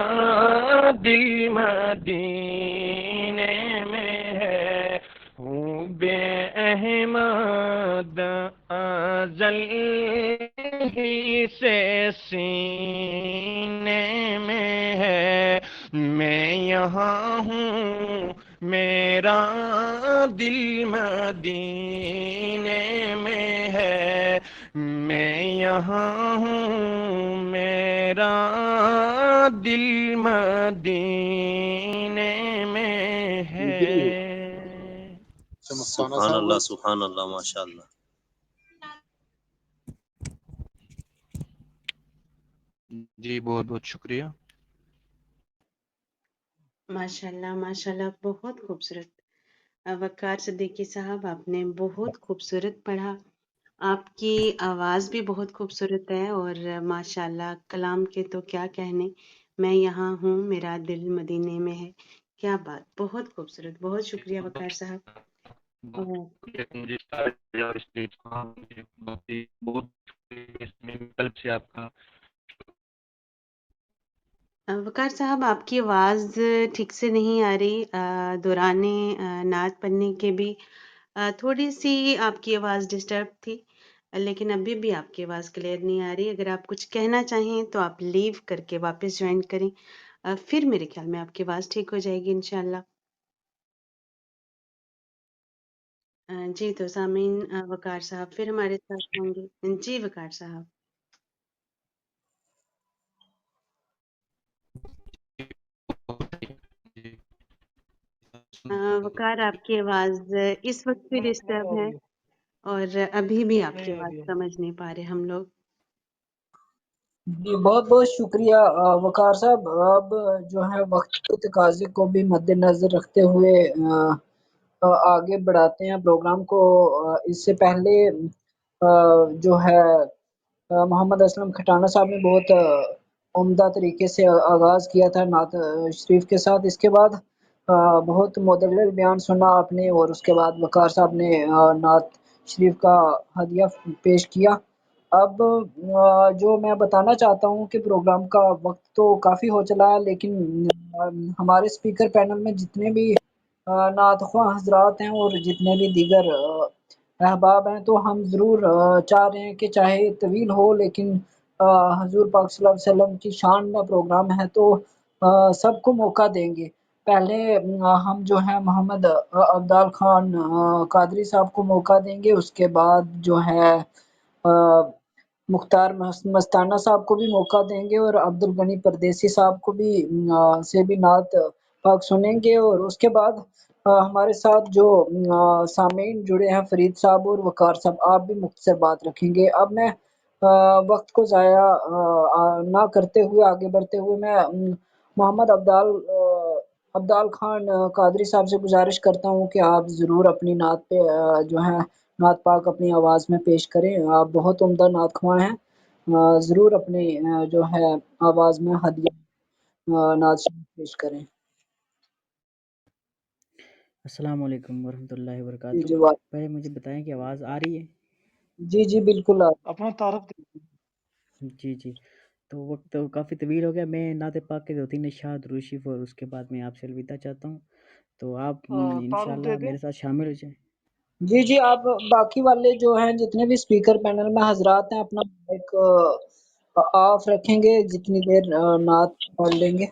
دل مدینے میں ہے، حب احمد ازل ہی سے سینے میں ہے، میں یہاں ہوں میرا دل مدینے میں ہے، میں یہاں ہوں، میرا دل مدینے میں ہے۔ سبحان اللہ ماشاء اللہ۔ جی بہت بہت شکریہ۔ ماشاء اللہ بہت خوبصورت۔ وقار صدیقی صاحب آپ نے بہت خوبصورت پڑھا، آپ کی آواز بھی بہت خوبصورت ہے، اور ماشاء اللہ کلام کے تو کیا کہنے، میں یہاں ہوں میرا دل مدینے میں ہے، کیا بات، بہت خوبصورت، بہت شکریہ وقار صاحب۔ اور مجھے بہت قلب سے آپ کا وقار صاحب آپ کی آواز ٹھیک سے نہیں آ رہی، دوران نعت پڑھنے کے بھی تھوڑی سی آپ کی آواز ڈسٹرب تھی، لیکن ابھی بھی آپ کی آواز کلیئر نہیں آ رہی۔ اگر آپ کچھ کہنا چاہیں تو آپ لیو کر کے واپس جوائن کریں، پھر میرے خیال میں آپ کی آواز ٹھیک ہو جائے گی انشاءاللہ۔ جی تو سامعین، وقار صاحب پھر ہمارے ساتھ ہوں گے۔ جی وقار صاحب، وقار آپ کی آواز اس وقت بھی نہیں ڈسٹرب آ ہے، رہی ہے، اور ابھی بھی آپ کی نہیں آ آواز رہی ہے۔ سمجھ نہیں پا رہے ہم لوگ۔ جی بہت بہت شکریہ وقار صاحب۔ اب جو ہے وقت کے تقاضے کو بھی مد نظر رکھتے ہوئے آگے بڑھاتے ہیں پروگرام کو۔ اس سے پہلے جو ہے محمد اسلم کھٹانہ صاحب نے بہت عمدہ طریقے سے آغاز کیا تھا نعت شریف کے ساتھ۔ اس کے بعد بہت مدلل بیان سنا آپ نے، اور اس کے بعد وقار صاحب نے نعت شریف کا ہدیہ پیش کیا۔ اب جو میں بتانا چاہتا ہوں کہ پروگرام کا وقت تو کافی ہو چلا ہے، لیکن ہمارے اسپیکر پینل میں جتنے بھی نعت خواہ حضرات ہیں اور جتنے بھی دیگر احباب ہیں، تو ہم ضرور چاہ رہے ہیں کہ چاہے طویل ہو لیکن حضور پاک صلی اللہ علیہ وسلم کی شان میں پروگرام ہے تو سب کو موقع دیں گے۔ پہلے ہم جو ہے محمد عبدال خان قادری صاحب کو موقع دیں گے، اس کے بعد جو ہے مختار مستانہ صاحب کو بھی موقع دیں گے، اور عبد الغنی پردیسی صاحب کو بھی سے بھی نعت پاک سنیں گے، اور اس کے بعد ہمارے ساتھ جو سامعین جڑے ہیں فرید صاحب اور وقار صاحب، آپ بھی مختصر بات رکھیں گے۔ اب میں وقت کو ضائع نہ کرتے ہوئے آگے بڑھتے ہوئے میں محمد عبدال خان قادری صاحب سے گزارش کرتا ہوں کہ آپ ضرور اپنی نعت پہ جو ہے نعت پاک اپنی آواز میں پیش کریں۔ آپ بہت عمدہ نعت خواں ہیں، ضرور اپنی جو ہے آواز میں ہدیہ نعت شریف پیش کریں۔ السلام علیکم ورحمۃ اللہ جی وبرکاتہ۔ جی پہلے مجھے بتائیں کہ آواز آ رہی ہے؟ جی جی بالکل اپنا تعارف دے۔ جی جی، تو وقت تو کافی طویل ہو گیا، میں نعت پاک کے 2-3 اشعار درود شریف اور اس کے بعد میں آپ سے الوداع چاہتا ہوں، تو آپ تعارف انشاءاللہ دے دیں۔ میرے ساتھ شامل ہو جائیں۔ جی جی، آپ باقی والے جو ہیں جتنے بھی اسپیکر پینل میں حضرات ہیں اپنا مائک آف رکھیں گے جتنی دیر نعت پڑھ لیں گے۔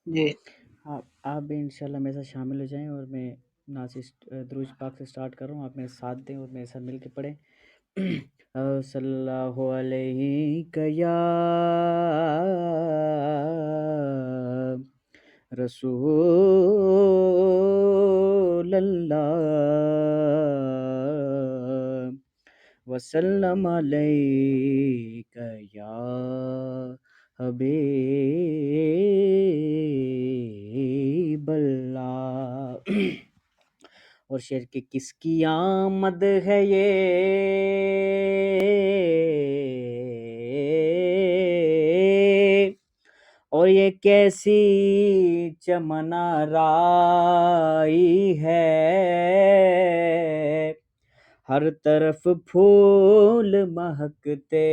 جی آپ بھی انشاءاللہ میرے ساتھ شامل ہو جائیں، اور میں نعت سے درود پاک سے سٹارٹ کر رہا ہوں، آپ میرے ساتھ دیں اور میرے ساتھ مل کے پڑھیں۔ صلی اللہ علیہ یا رسول اللہ وسلم علیک یا حبیب اللہ۔ اور شعر کی کس کی آمد ہے یہ، اور یہ کیسی چمن آرائی ہے، ہر طرف پھول مہکتے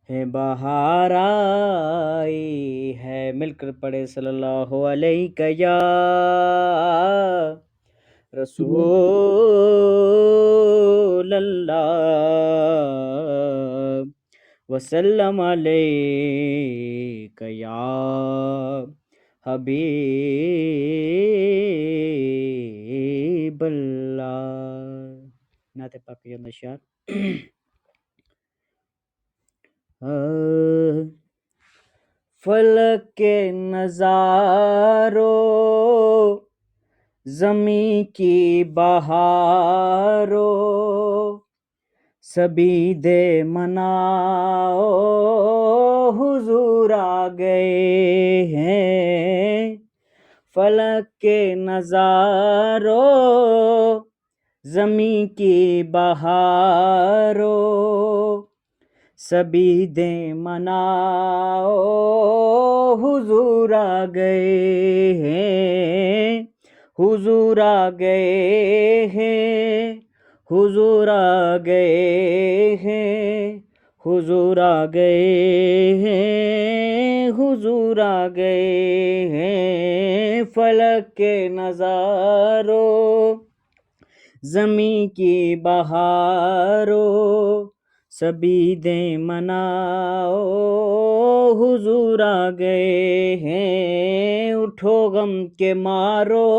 ہے، بہار آئی ہے۔ مل کر پڑھے صلی اللہ علیہ یا رسول اللہ وسلم علیک یا حبیب اللہ. نعت پاک کے اندر اشعار. فلک کے نظاروں زمیں کی بہاروں سبھی دے مناؤ حضور آ گئے ہیں. فلک کے نظاروں زمیں کی بہاروں سبھی دے مناؤ حضور آ گئے ہیں. حضور آ گئے ہیں. حضور آ گئے ہیں. حضور آ گئے ہیں. حضور آ گئے ہیں. فلک کے نظاروں زمیں کی بہاروں سبھی دے مناؤ حضور آ گئے ہیں. اٹھو غم کے مارو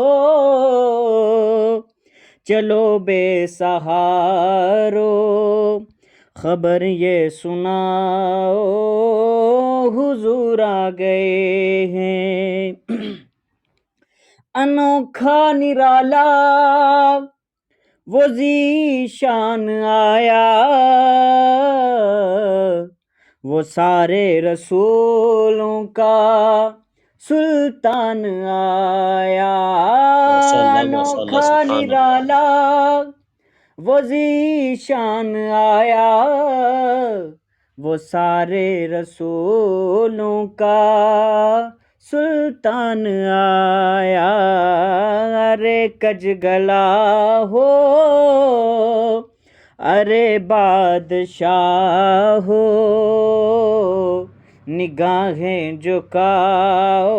چلو بے سہارو خبر یہ سناؤ حضور آ گئے ہیں. انوکھا نرالا وہ ذیشان آیا وہ سارے رسولوں کا سلطان آیا. ماشاء اللہ انوکھا سبحان اللہ. نرالا وہ ذیشان آیا وہ سارے رسولوں کا سلطان آیا. ارے کج گلا ہو ارے بادشاہ ہو نگاہیں جھکاؤ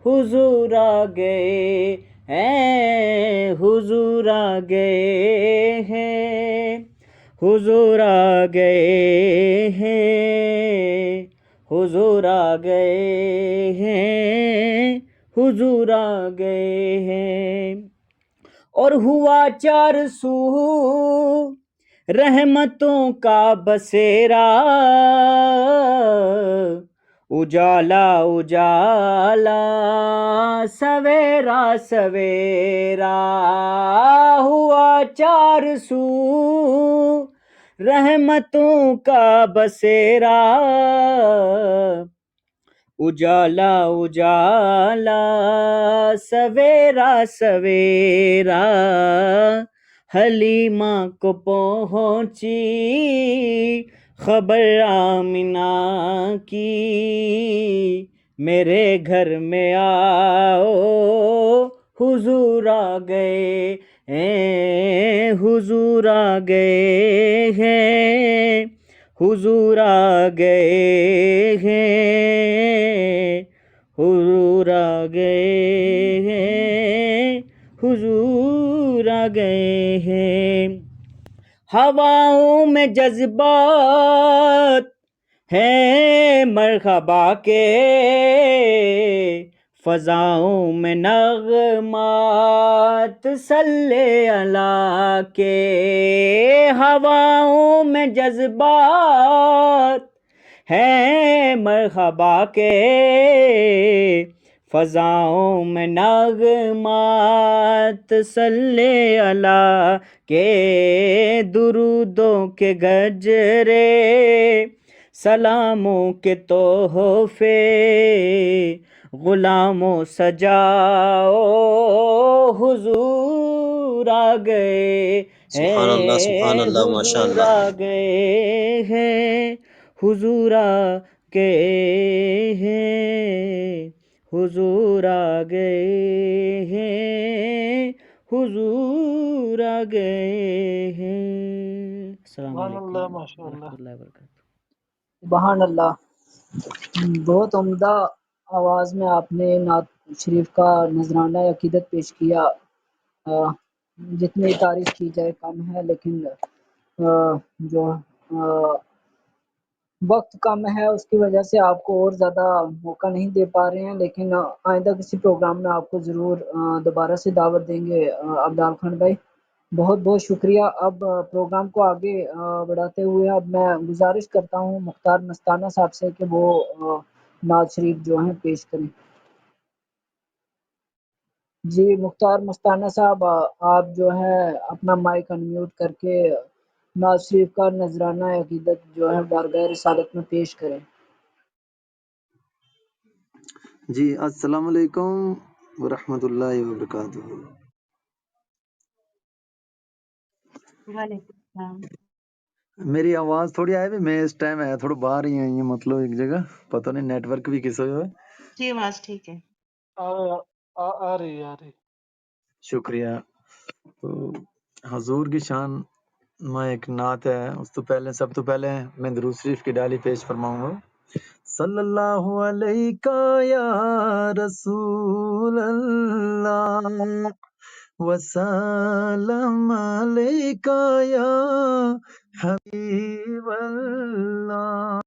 حضور آ گئے ہیں. حضور آ گئے ہیں. حضور آ گئے ہیں. حضور آ گئے ہیں. حضور آ گئے ہیں. اور ہوا چار سو رحمتوں کا بسیرا اجالا اجالا سویرا سویرا ہوا چار سو رحمتوں کا بسیرا اجالا اجالا سویرا سویرا. حلیمہ کو پہنچی خبر آمنہ کی میرے گھر میں آؤ حضور آ گئے ہیں. حضور آ گئے ہیں. حضور آ گئے ہیں. حضور آ گئے ہیں. حضور آ گئے ہیں. ہواؤں میں جذبات ہیں مرحبا کے فضاؤں میں نغمات صلی اللہ کے. ہواؤں میں جذبات ہیں مرحبا کے فضاؤں میں نغمات صلی اللہ کے. درودوں کے گجرے سلاموں کے تحفے غلاموں سجاؤ حضور آ گئے سبحان اللہ سبحان ہیں. اللہ ماشاء حضور اللہ. آ گئے ہیں. حضور آ گئے ہیں. حضور آ گئے ہیں. حضور آ گئے ہیں. السلام سبحان علیکم اللہ ماشاء اللہ. ورحمۃ اللہ وبرکاتہ. سبحان اللہ. بہت عمدہ آواز میں آپ نے نعت شریف کا نذرانہ عقیدت پیش کیا. جتنی تعریف کی جائے کم ہے، لیکن جو وقت کم ہے، اس کی وجہ سے آپ کو اور زیادہ موقع نہیں دے پا رہے ہیں، لیکن آئندہ کسی پروگرام میں آپ کو ضرور دوبارہ سے دعوت دیں گے عبدال خان بھائی۔ بہت بہت شکریہ۔ اب پروگرام کو آگے بڑھاتے ہوئے اب میں گزارش کرتا ہوں مختار مستانہ صاحب سے کہ وہ نعت شریف جو ہیں پیش کریں۔ جی مختار مستانہ صاحب، آپ جو ہے اپنا مائک انمیوٹ کر کے نعت شریف کا نذرانہ عقیدت جو ہے بارگاہ رسالت میں پیش کریں۔ جی السلام علیکم ورحمۃ اللہ وبرکاتہ۔ وعلیکم السلام۔ میری آواز تھوڑی آئے بھی، میں اس ٹائم ہے تھوڑا باہر ہی ہیں، مطلب ایک جگہ پتہ نہیں نیٹ ورک بھی کس ہوئے۔ جی آواز ٹھیک ہے۔ آ رہی۔ شکریہ۔ تو حضور کی شان میں ایک نعت ہے، اس تو پہلے سب تو پہلے میں درود شریف کی ڈالی پیش فرماؤں گا۔ صلی اللہ علیہ یا رسول اللہ وسلم علیک یا حبیب اللہ،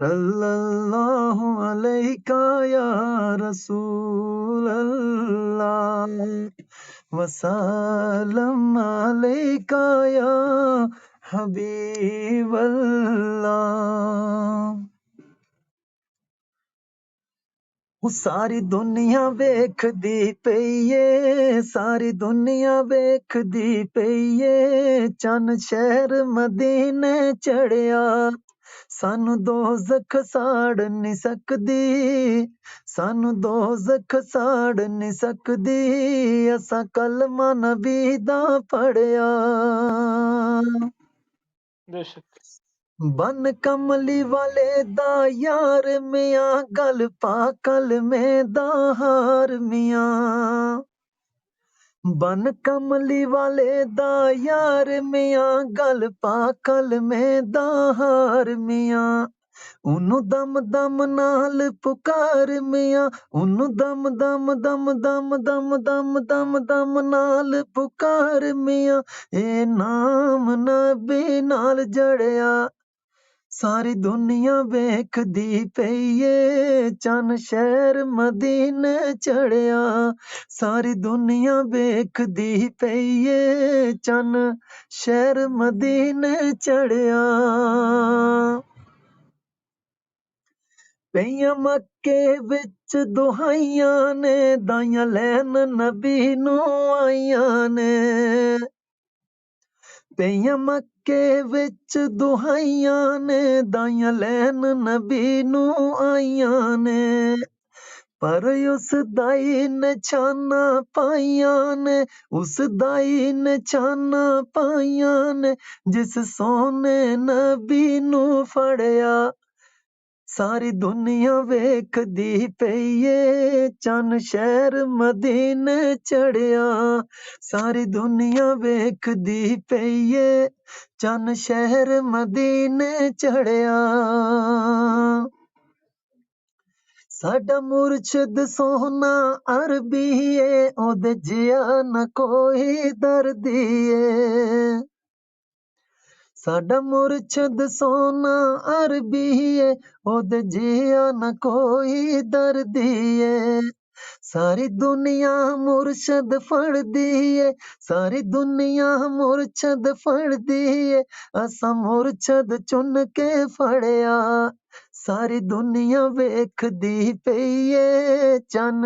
صلی اللہ علیہ یا رسول اللہ وسلم علیک یا حبیب اللہ۔ ساری دنیا ویکھدی پئیے، ساری دنیا ویکھدی پئیے، چن شہر مدینے چڑھیا، سانو دوزخ ساڑ نہیں سکدی، سانو دوزخ ساڑ نہیں سکدی، اساں کلمہ نبی دا پڑھیا۔ بے شک۔ بن کملی والے دا یار میاں، گل پا کلمے دا ہار میاں، بن کملی والے دا یار میاں، گل پا کلمے دا ہار میاں، انہوں دم دم نال پکار میاں، انہوں دم دم دم دم دم دم دم دم نال پکار میاں، اے نام نبی نال جڑیا، ساری دنیا ویکھدی پئیے، چن شہر مدینے چڑھیا، ساری دنیا ویکھدی پئیے، چن شہر مدینے چڑھیا۔ پئیاں مکے وچ دہائیاں نے، دائیاں لین نبی نوں آئیاں نے، پئیاں مکے وچ دہائیاں نے، دائیاں لین نبی نوں آئیاں نے، پر اس دائی نے چھانا پائیاں نے، اس دائی نے چھانا پائیاں نے، جس سونے نبی نوں فڑیا، ساری دنیا ویکھدی پئیے، چن شہر مدینے چڑھیا، ساری دنیا ویکھدی پئیے، چن شہر مدینے چڑھیا۔ ساڈا مرشد سونا عربی ہے، او دے جیا نہ کوئی دردی ہے، ساڈا مرشد سونا عربی ہے، او دے جیا نہ کوئی دردی ہے، ساری دنیا مرشد فڑ دیے، ساری دنیا مرشد فڑ دیے، اساں مرشد چن کے فڑیا، ساری دنیا ویکھدی پئیے، چن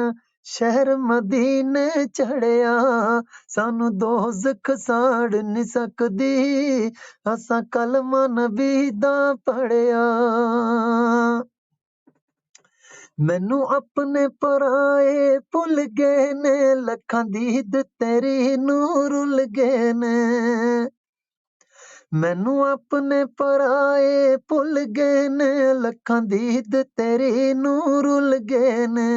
شہر مدینے چڑھیا، سانو دوزخ ساڑ نہیں سکدی، اساں کلمہ نبی دا پڑھیا۔ مینوں اپنے پرائے بھل گئے نے، لکھاں دید تیری نوں رل گئے نے، مینوں اپنے پرائے بھل گئے نے، لکھاں دید تیری نوں رل گئے نے،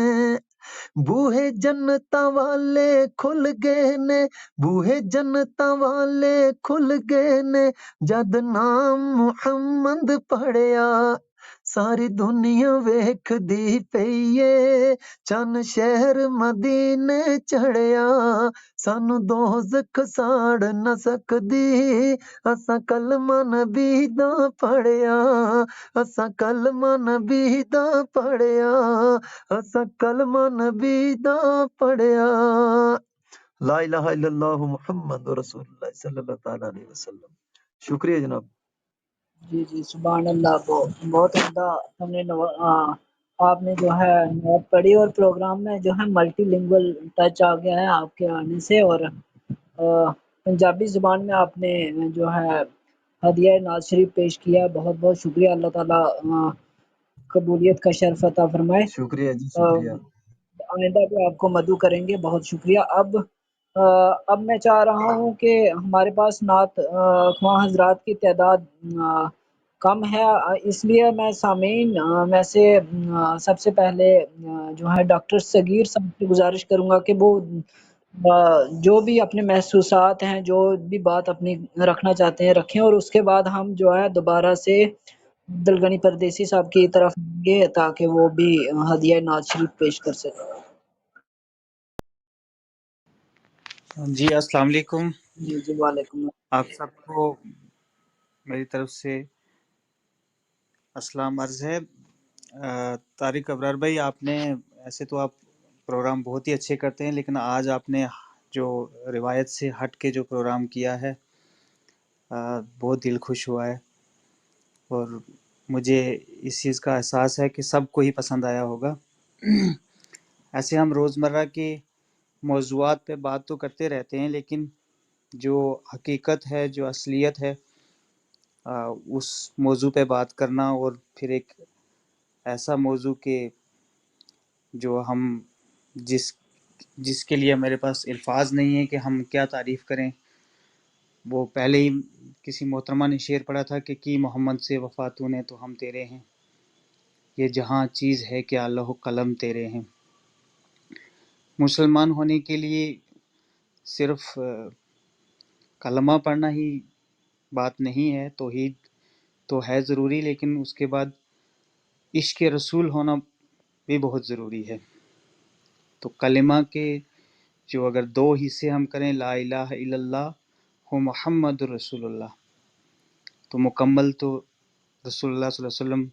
بوہے جنتاں والے کھل گئے نے، بوہے جنتاں والے کھل گئے نے، جد نام محمد پڑھیا، ਸਾਰੀ ਦੁਨੀਆ ਵੇਖਦੀ ਪਈ ਏ ਚੰਨ ਸ਼ਹਿਰ ਮਦੀਨੇ ਚੜਿਆ ਸਾਨੂੰ ਦੋਜ਼ਖ ਸਾੜ ਨਾ ਸਕਦੀ ਅਸਾਂ ਕਲਮਾ ਨਬੀ ਦਾ ਪੜਿਆ ਅਸਾਂ ਕਲਮਾ ਨਬੀ ਦਾ ਪੜਿਆ ਅਸਾਂ ਕਲਮਾ ਨਬੀ ਦਾ ਪੜਿਆ لا الہ الا اللہ محمد رسول اللہ صلی اللہ تعالیٰ علیہ وسلم شکریہ جناب جی جی سبحان اللہ بہت عمدہ ہم نے آپ نے جو ہے نعت پڑھی اور پروگرام میں جو ہے ملٹی لنگول ٹچ آ گیا ہے آپ کے آنے سے اور پنجابی زبان میں آپ نے جو ہے ہدیہ ناز شریف پیش کیا بہت بہت شکریہ اللہ تعالیٰ قبولیت کا شرف عطا فرمائے شکریہ جی شکریہ آئندہ بھی آپ کو مدعو کریں گے بہت شکریہ اب میں چاہ رہا ہوں کہ ہمارے پاس نعت خواہ حضرات کی تعداد کم ہے اس لیے میں سامعین میں سے سب سے پہلے جو ہے ڈاکٹر صغیر صاحب کی گزارش کروں گا کہ وہ جو بھی اپنے محسوسات ہیں جو بھی بات اپنی رکھنا چاہتے ہیں رکھیں اور اس کے بعد ہم جو ہے دوبارہ سے عبدالغنی پردیسی صاحب کی طرف گے تاکہ وہ بھی ہدیہ نعت شریف پیش کر سکیں جی السلام علیکم جی جی وعلیکم آپ سب کو میری طرف سے السلام عرض ہے طارق ابرار بھائی آپ نے ایسے تو آپ پروگرام بہت ہی اچھے کرتے ہیں لیکن آج آپ نے جو روایت سے ہٹ کے جو پروگرام کیا ہے بہت دل خوش ہوا ہے اور مجھے اس چیز کا احساس ہے کہ سب کو ہی پسند آیا ہوگا ایسے ہم روزمرہ کے موضوعات پہ بات تو کرتے رہتے ہیں لیکن جو حقیقت ہے جو اصلیت ہے اس موضوع پہ بات کرنا اور پھر ایک ایسا موضوع کہ جو ہم جس کے لیے میرے پاس الفاظ نہیں ہے کہ ہم کیا تعریف کریں وہ پہلے ہی کسی محترمہ نے شعر پڑھا تھا کہ کی محمد سے وفاتوں نے تو ہم تیرے ہیں یہ جہاں چیز ہے کہ اللہ قلم تیرے ہیں مسلمان ہونے کے لیے صرف کلمہ پڑھنا ہی بات نہیں ہے توحید تو ہے ضروری لیکن اس کے بعد عشق رسول ہونا بھی بہت ضروری ہے تو کلمہ کے جو اگر دو حصے ہم کریں لا الہ الا اللہ ہو محمد رسول اللہ تو مکمل تو رسول اللہ صلی اللہ علیہ وسلم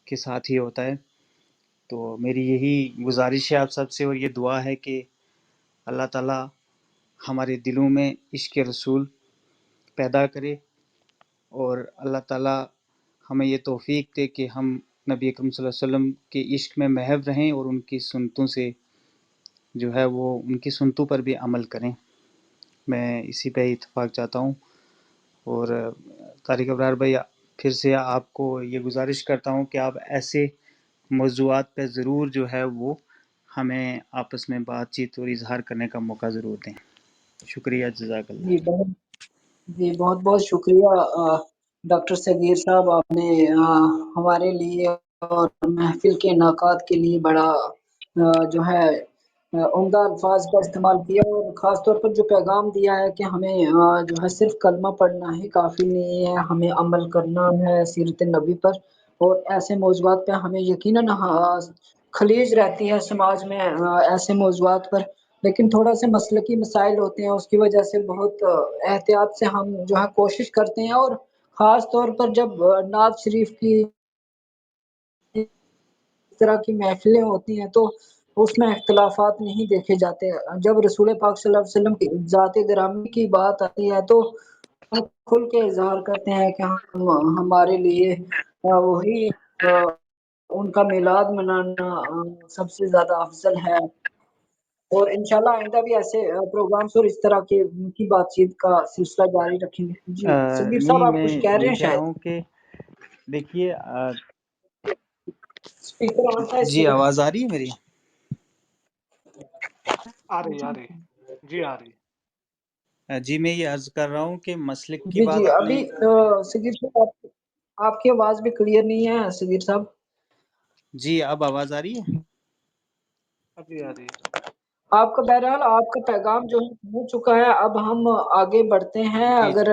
کے ساتھ ہی ہوتا ہے تو میری یہی گزارش ہے آپ سب سے اور یہ دعا ہے کہ اللہ تعالیٰ ہمارے دلوں میں عشق رسول پیدا کرے اور اللہ تعالیٰ ہمیں یہ توفیق دے کہ ہم نبی اکرم صلی اللہ علیہ وسلم کے عشق میں محو رہیں اور ان کی سنتوں سے جو ہے وہ ان کی سنتوں پر بھی عمل کریں میں اسی پہ اتفاق چاہتا ہوں اور طارق ابرار بھائی پھر سے آپ کو یہ گزارش کرتا ہوں کہ آپ ایسے موضوعات پہ ضرور جو ہے وہ ہمیں آپس میں بات چیت اور اظہار کرنے کا موقع ضرور دیں شکریہ جزاک اللہ بہت بہت شکریہ ڈاکٹر صغیر صاحب آپ نے ہمارے لیے اور محفل کے انعقاد کے لیے بڑا جو ہے عمدہ الفاظ کا استعمال کیا اور خاص طور پر جو پیغام دیا ہے کہ ہمیں جو ہے صرف کلمہ پڑھنا ہی کافی نہیں ہے ہمیں عمل کرنا ہے سیرت نبی پر اور ایسے موضوعات پہ ہمیں یقیناً خلیج رہتی ہے سماج میں ایسے موضوعات پر لیکن تھوڑا سے مسلکی مسائل ہوتے ہیں اس کی وجہ سے بہت احتیاط سے ہم جو ہے کوشش کرتے ہیں اور خاص طور پر جب نعت شریف کی اس طرح کی محفلیں ہوتی ہیں تو اس میں اختلافات نہیں دیکھے جاتے جب رسول پاک صلی اللہ علیہ وسلم کی ذات گرامی کی بات آتی ہے تو ہم کھل کے اظہار کرتے ہیں کہ ہمارے لیے وہی ان کا میلاد منانا سب سے زیادہ افضل ہے اور انشاءاللہ آئندہ بھی ایسے پروگرامز اور اس طرح کی بات چیت کا سلسلہ جاری رکھیں گے جی صدیق صاحب نہیں آپ میں کچھ کہہ رہے یہ ہیں کہہ رہا شاید ہوں کہ دیکھیے اسپیکر آن تھا اس جی لیے آواز آ رہی ہے میری آ رہی جی آ رہی جی میں یہ عرض کر رہا ہوں کہ مسلک کی جی بات جی آپ ابھی نے صدیق صاحب آپ کی آواز بھی کلیئر نہیں ہے صدیق صاحب جی اب آواز آ رہی ہے ابھی آ رہی آپ کا بہرحال آپ کا پیغام جو ہے پہنچ چکا ہے اب ہم آگے بڑھتے ہیں جی اگر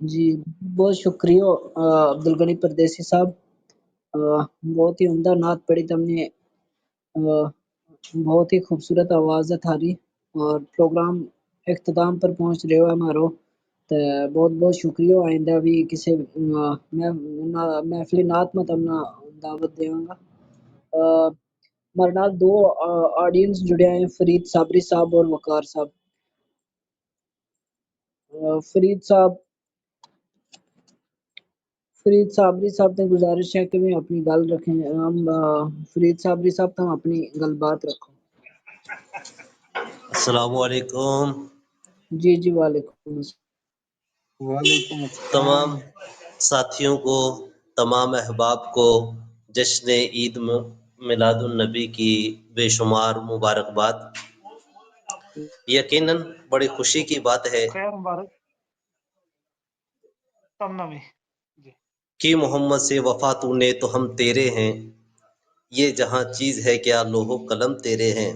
جی بہت شکریہ عبدالغنی پردیسی صاحب، بہت ہی عمدہ نعت پڑھی تم نے، بہت ہی خوبصورت آواز ہے تھاری، اور پروگرام اختتام پر پہنچ رہے ہو ہمارو، تو بہت بہت شکریہ۔ آئندہ بھی کسی محفل نعت میں تم دعوت دیوں گا۔ ہمارے نال دو آڈینس جڑے ہیں، فرید صابری صاحب اور وقار صاحب۔ فرید صابری صاحب نے گزارش ہے کہ وہ اپنی گل رکھیں۔ ہم فرید صابری صاحب تم اپنی گل بات رکھو۔ السلام علیکم جی جی وعلیکم السلام۔ وعلیکم تمام السلام۔ ساتھیوں کو، تمام احباب کو جشن عید میلاد النبی کی بے شمار مبارکباد۔ یقیناً بڑی خوشی کی بات ہے خیر مبارک تم نوی جی کہ محمد سے وفا تو نے تو ہم تیرے ہیں، یہ جہاں چیز ہے کیا لوح و قلم تیرے ہیں۔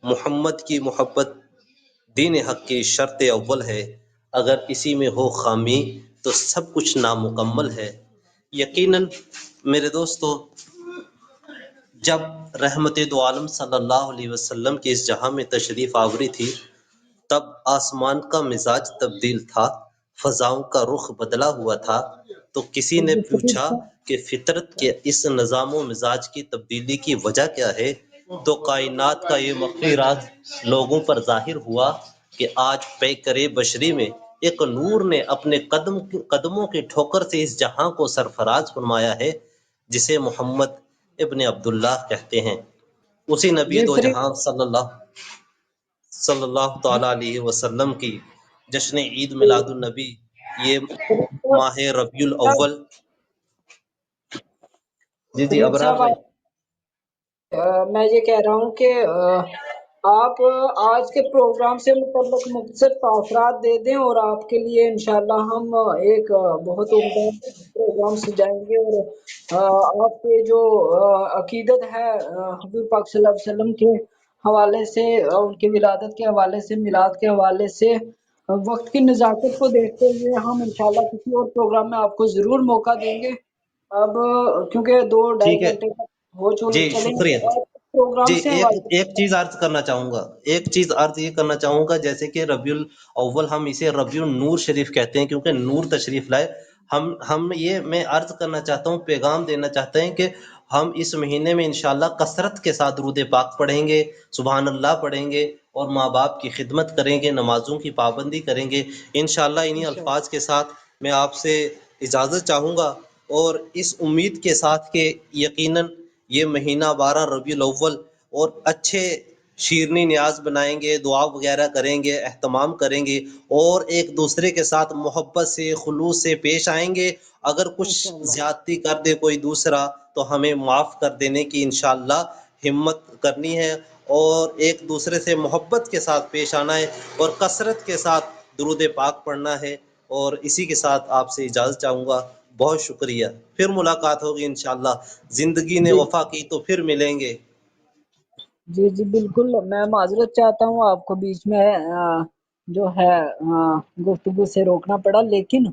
محمد کی محبت دین حق کی شرط اول ہے، اگر اسی میں ہو خامی تو سب کچھ نامکمل ہے۔ یقیناً میرے دوستو، جب رحمت دو عالم صلی اللہ علیہ وسلم کی اس جہاں میں تشریف آوری تھی، تب آسمان کا مزاج تبدیل تھا، فضاؤں کا رخ بدلا ہوا تھا۔ تو کسی نے پوچھا کہ فطرت کے اس نظام و مزاج کی تبدیلی کی وجہ کیا ہے؟ تو کائنات کا یہ مخفی راز لوگوں پر ظاہر ہوا کہ آج پیکرے بشری میں ایک نور نے اپنے قدموں کی ٹھوکر سے اس جہاں کو سرفراز فرمایا ہے، جسے محمد ابن عبداللہ کہتے ہیں۔ اسی نبی جی دو فرید جہاں صلی اللہ تعالی علیہ وسلم کی جشن عید میلاد النبی، یہ ماہ ربیع الاول۔ جی جی فرید ابرار صاحب بھائی۔ میں یہ کہہ رہا ہوں کہ آپ آج کے پروگرام سے متعلق مختصر تاثرات دے دیں، اور آپ کے لیے انشاءاللہ ہم ایک بہت عمدہ پروگرام سجائیں گے، اور آپ کے جو عقیدت ہے حضور پاک صلی اللہ علیہ وسلم کے حوالے سے، ان کی ولادت کے حوالے سے، میلاد کے حوالے سے، وقت کی نزاکت کو دیکھتے ہوئے ہم انشاءاللہ کسی اور پروگرام میں آپ کو ضرور موقع دیں گے۔ اب کیونکہ 2-2.5 ٹھیک ہے گھنٹے تک ہو جی، چلیں شکریہ۔ اور پروگرام جی سے ایک حوالے۔ ایک چیز عرض کرنا چاہوں گا، ایک چیز عرض یہ کرنا چاہوں گا، جیسے کہ ربیع الاول ہم اسے ربیع النور شریف کہتے ہیں کیونکہ نور تشریف لائے۔ ہم یہ میں عرض کرنا چاہتا ہوں، پیغام دینا چاہتے ہیں کہ ہم اس مہینے میں انشاءاللہ کثرت کے ساتھ درود پاک پڑھیں گے، سبحان اللہ پڑھیں گے، اور ماں باپ کی خدمت کریں گے، نمازوں کی پابندی کریں گے انشاءاللہ۔ انہی انشاءاللہ الفاظ کے ساتھ میں آپ سے اجازت چاہوں گا، اور اس امید کے ساتھ کہ یقیناً یہ مہینہ 12 ربیع الاول، اور اچھے شیرنی نیاز بنائیں گے، دعا وغیرہ کریں گے، اہتمام کریں گے، اور ایک دوسرے کے ساتھ محبت سے، خلوص سے پیش آئیں گے۔ اگر کچھ انشاءاللہ زیادتی کر دے کوئی دوسرا تو ہمیں معاف کر دینے کی انشاءاللہ ہمت کرنی ہے، اور ایک دوسرے سے محبت کے ساتھ پیش آنا ہے، اور کثرت کے ساتھ درود پاک پڑھنا ہے۔ اور اسی کے ساتھ آپ سے اجازت چاہوں گا، بہت شکریہ، پھر ملاقات ہوگی انشاءاللہ، زندگی نے جی وفا کی تو پھر ملیں گے۔ جی جی بالکل، میں معذرت چاہتا ہوں، آپ کو بیچ میں جو ہے گفتگو سے روکنا پڑا، لیکن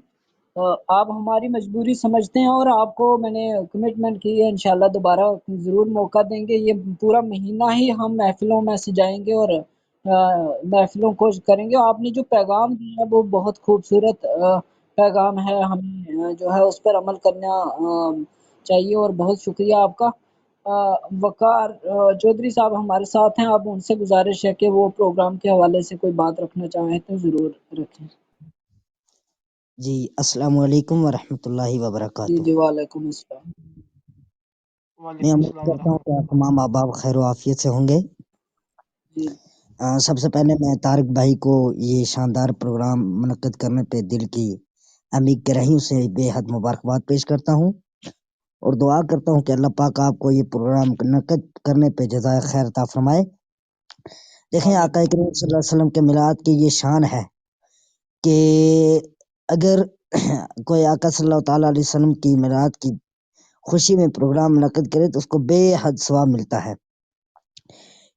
آپ ہماری مجبوری سمجھتے ہیں، اور آپ کو میں نے کمٹمنٹ کی ہے انشاءاللہ دوبارہ ضرور موقع دیں گے۔ یہ پورا مہینہ ہی ہم محفلوں میں سجائیں گے اور محفلوں کو کریں گے۔ آپ نے جو پیغام دیا وہ بہت خوبصورت پیغام ہے، ہمیں جو ہے اس پر عمل کرنا چاہیے، اور بہت شکریہ آپ کا۔ وقار چودھری صاحب ہمارے ساتھ ہیں، اب ان سے گزارش ہے کہ وہ پروگرام کے حوالے سے کوئی بات رکھنا چاہیں تو ضرور رکھیں۔ جی السلام علیکم ورحمۃ اللہ جی وبرکاتہ۔ جی وعلیکم السلام۔ وعلیکم میں امید السلام کرتا ہوں ورحمۃ کہ آپ تمام احباب خیر و عافیت سے ہوں گے۔ جی سب سے پہلے میں طارق بھائی کو یہ شاندار پروگرام منعقد کرنے پہ دل کی عمیق گہرائیوں سے بے حد مبارکباد پیش کرتا ہوں، اور دعا کرتا ہوں کہ اللہ پاک آپ کو یہ پروگرام منعقد کرنے پہ جزائے خیر عطا فرمائے۔ دیکھیں، آمین۔ آقا کریم صلی اللہ علیہ وسلم کے میلاد کی یہ شان ہے کہ اگر کوئی آقا صلی اللہ تعالیٰ علیہ وسلم کی میلاد کی خوشی میں پروگرام منعقد کرے تو اس کو بے حد ثواب ملتا ہے،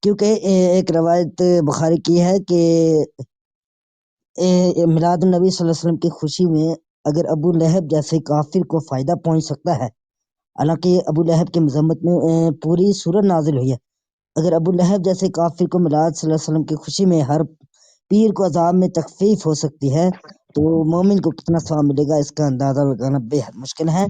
کیونکہ ایک روایت بخاری کی ہے کہ میلاد النبی صلی اللہ علیہ وسلم کی خوشی میں اگر ابو لہب جیسے کافر کو فائدہ پہنچ سکتا ہے، حالانکہ ابو لہب کی مذمت میں پوری سورت نازل ہوئی ہے، اگر ابو لہب جیسے کافر کو میلاد صلی اللہ علیہ وسلم کی خوشی میں ہر پیر کو عذاب میں تخفیف ہو سکتی ہے، تو مومن کو کتنا ثواب ملے گا اس کا اندازہ لگانا بے حد مشکل ہے۔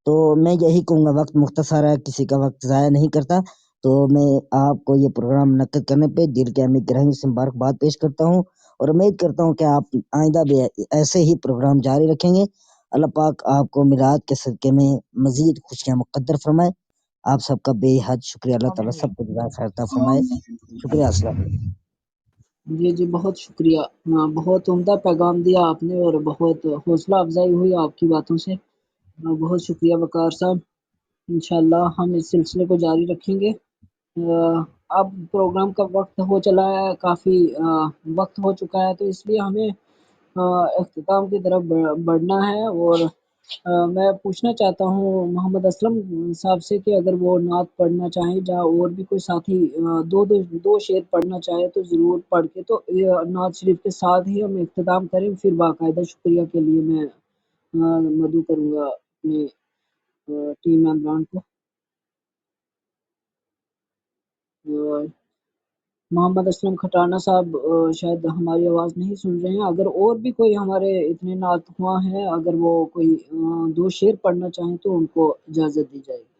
تو میں یہی کہوں گا، وقت مختصر ہے، کسی کا وقت ضائع نہیں کرتا، تو میں آپ کو یہ پروگرام منعقد کرنے پہ دل کے عمیق گہرائیوں سے مبارکباد پیش کرتا ہوں، اور امید کرتا ہوں کہ آپ آئندہ بھی ایسے ہی پروگرام جاری رکھیں گے۔ اللہ پاک آپ کو میلاد کے صدقے میں مزید خوشیاں مقدر فرمائے۔ آپ سب کا بے حد شکریہ، اللہ تعالیٰ سب کو جزائے خیر عطا فرمائے۔ شکریہ، السلام علیکم۔ جی جی، بہت شکریہ، بہت عمدہ پیغام دیا آپ نے اور بہت حوصلہ افزائی ہوئی آپ کی باتوں سے، بہت شکریہ وقار صاحب۔ انشاءاللہ ہم اس سلسلے کو جاری رکھیں گے۔ اب پروگرام کا وقت ہو چلا ہے، کافی وقت ہو چکا ہے، تو اس لیے ہمیں اختتام کی طرف بڑھنا ہے، اور میں پوچھنا چاہتا ہوں محمد اسلم صاحب سے کہ اگر وہ نعت پڑھنا چاہیں، یا اور بھی کوئی ساتھی دو شعر پڑھنا چاہے تو ضرور پڑھ کے تو نعت شریف کے ساتھ ہی ہم اختتام کریں، پھر باقاعدہ شکریہ کے لیے میں مدعو کروں گا اپنے ٹیم ممبران کو۔ محمد اسلم کھٹانہ صاحب شاید ہماری آواز نہیں سن رہے ہیں، اگر اور بھی کوئی ہمارے اتنے نعت خواں ہیں، اگر وہ کوئی دو شعر پڑھنا چاہیں تو ان کو اجازت دی جائے گی،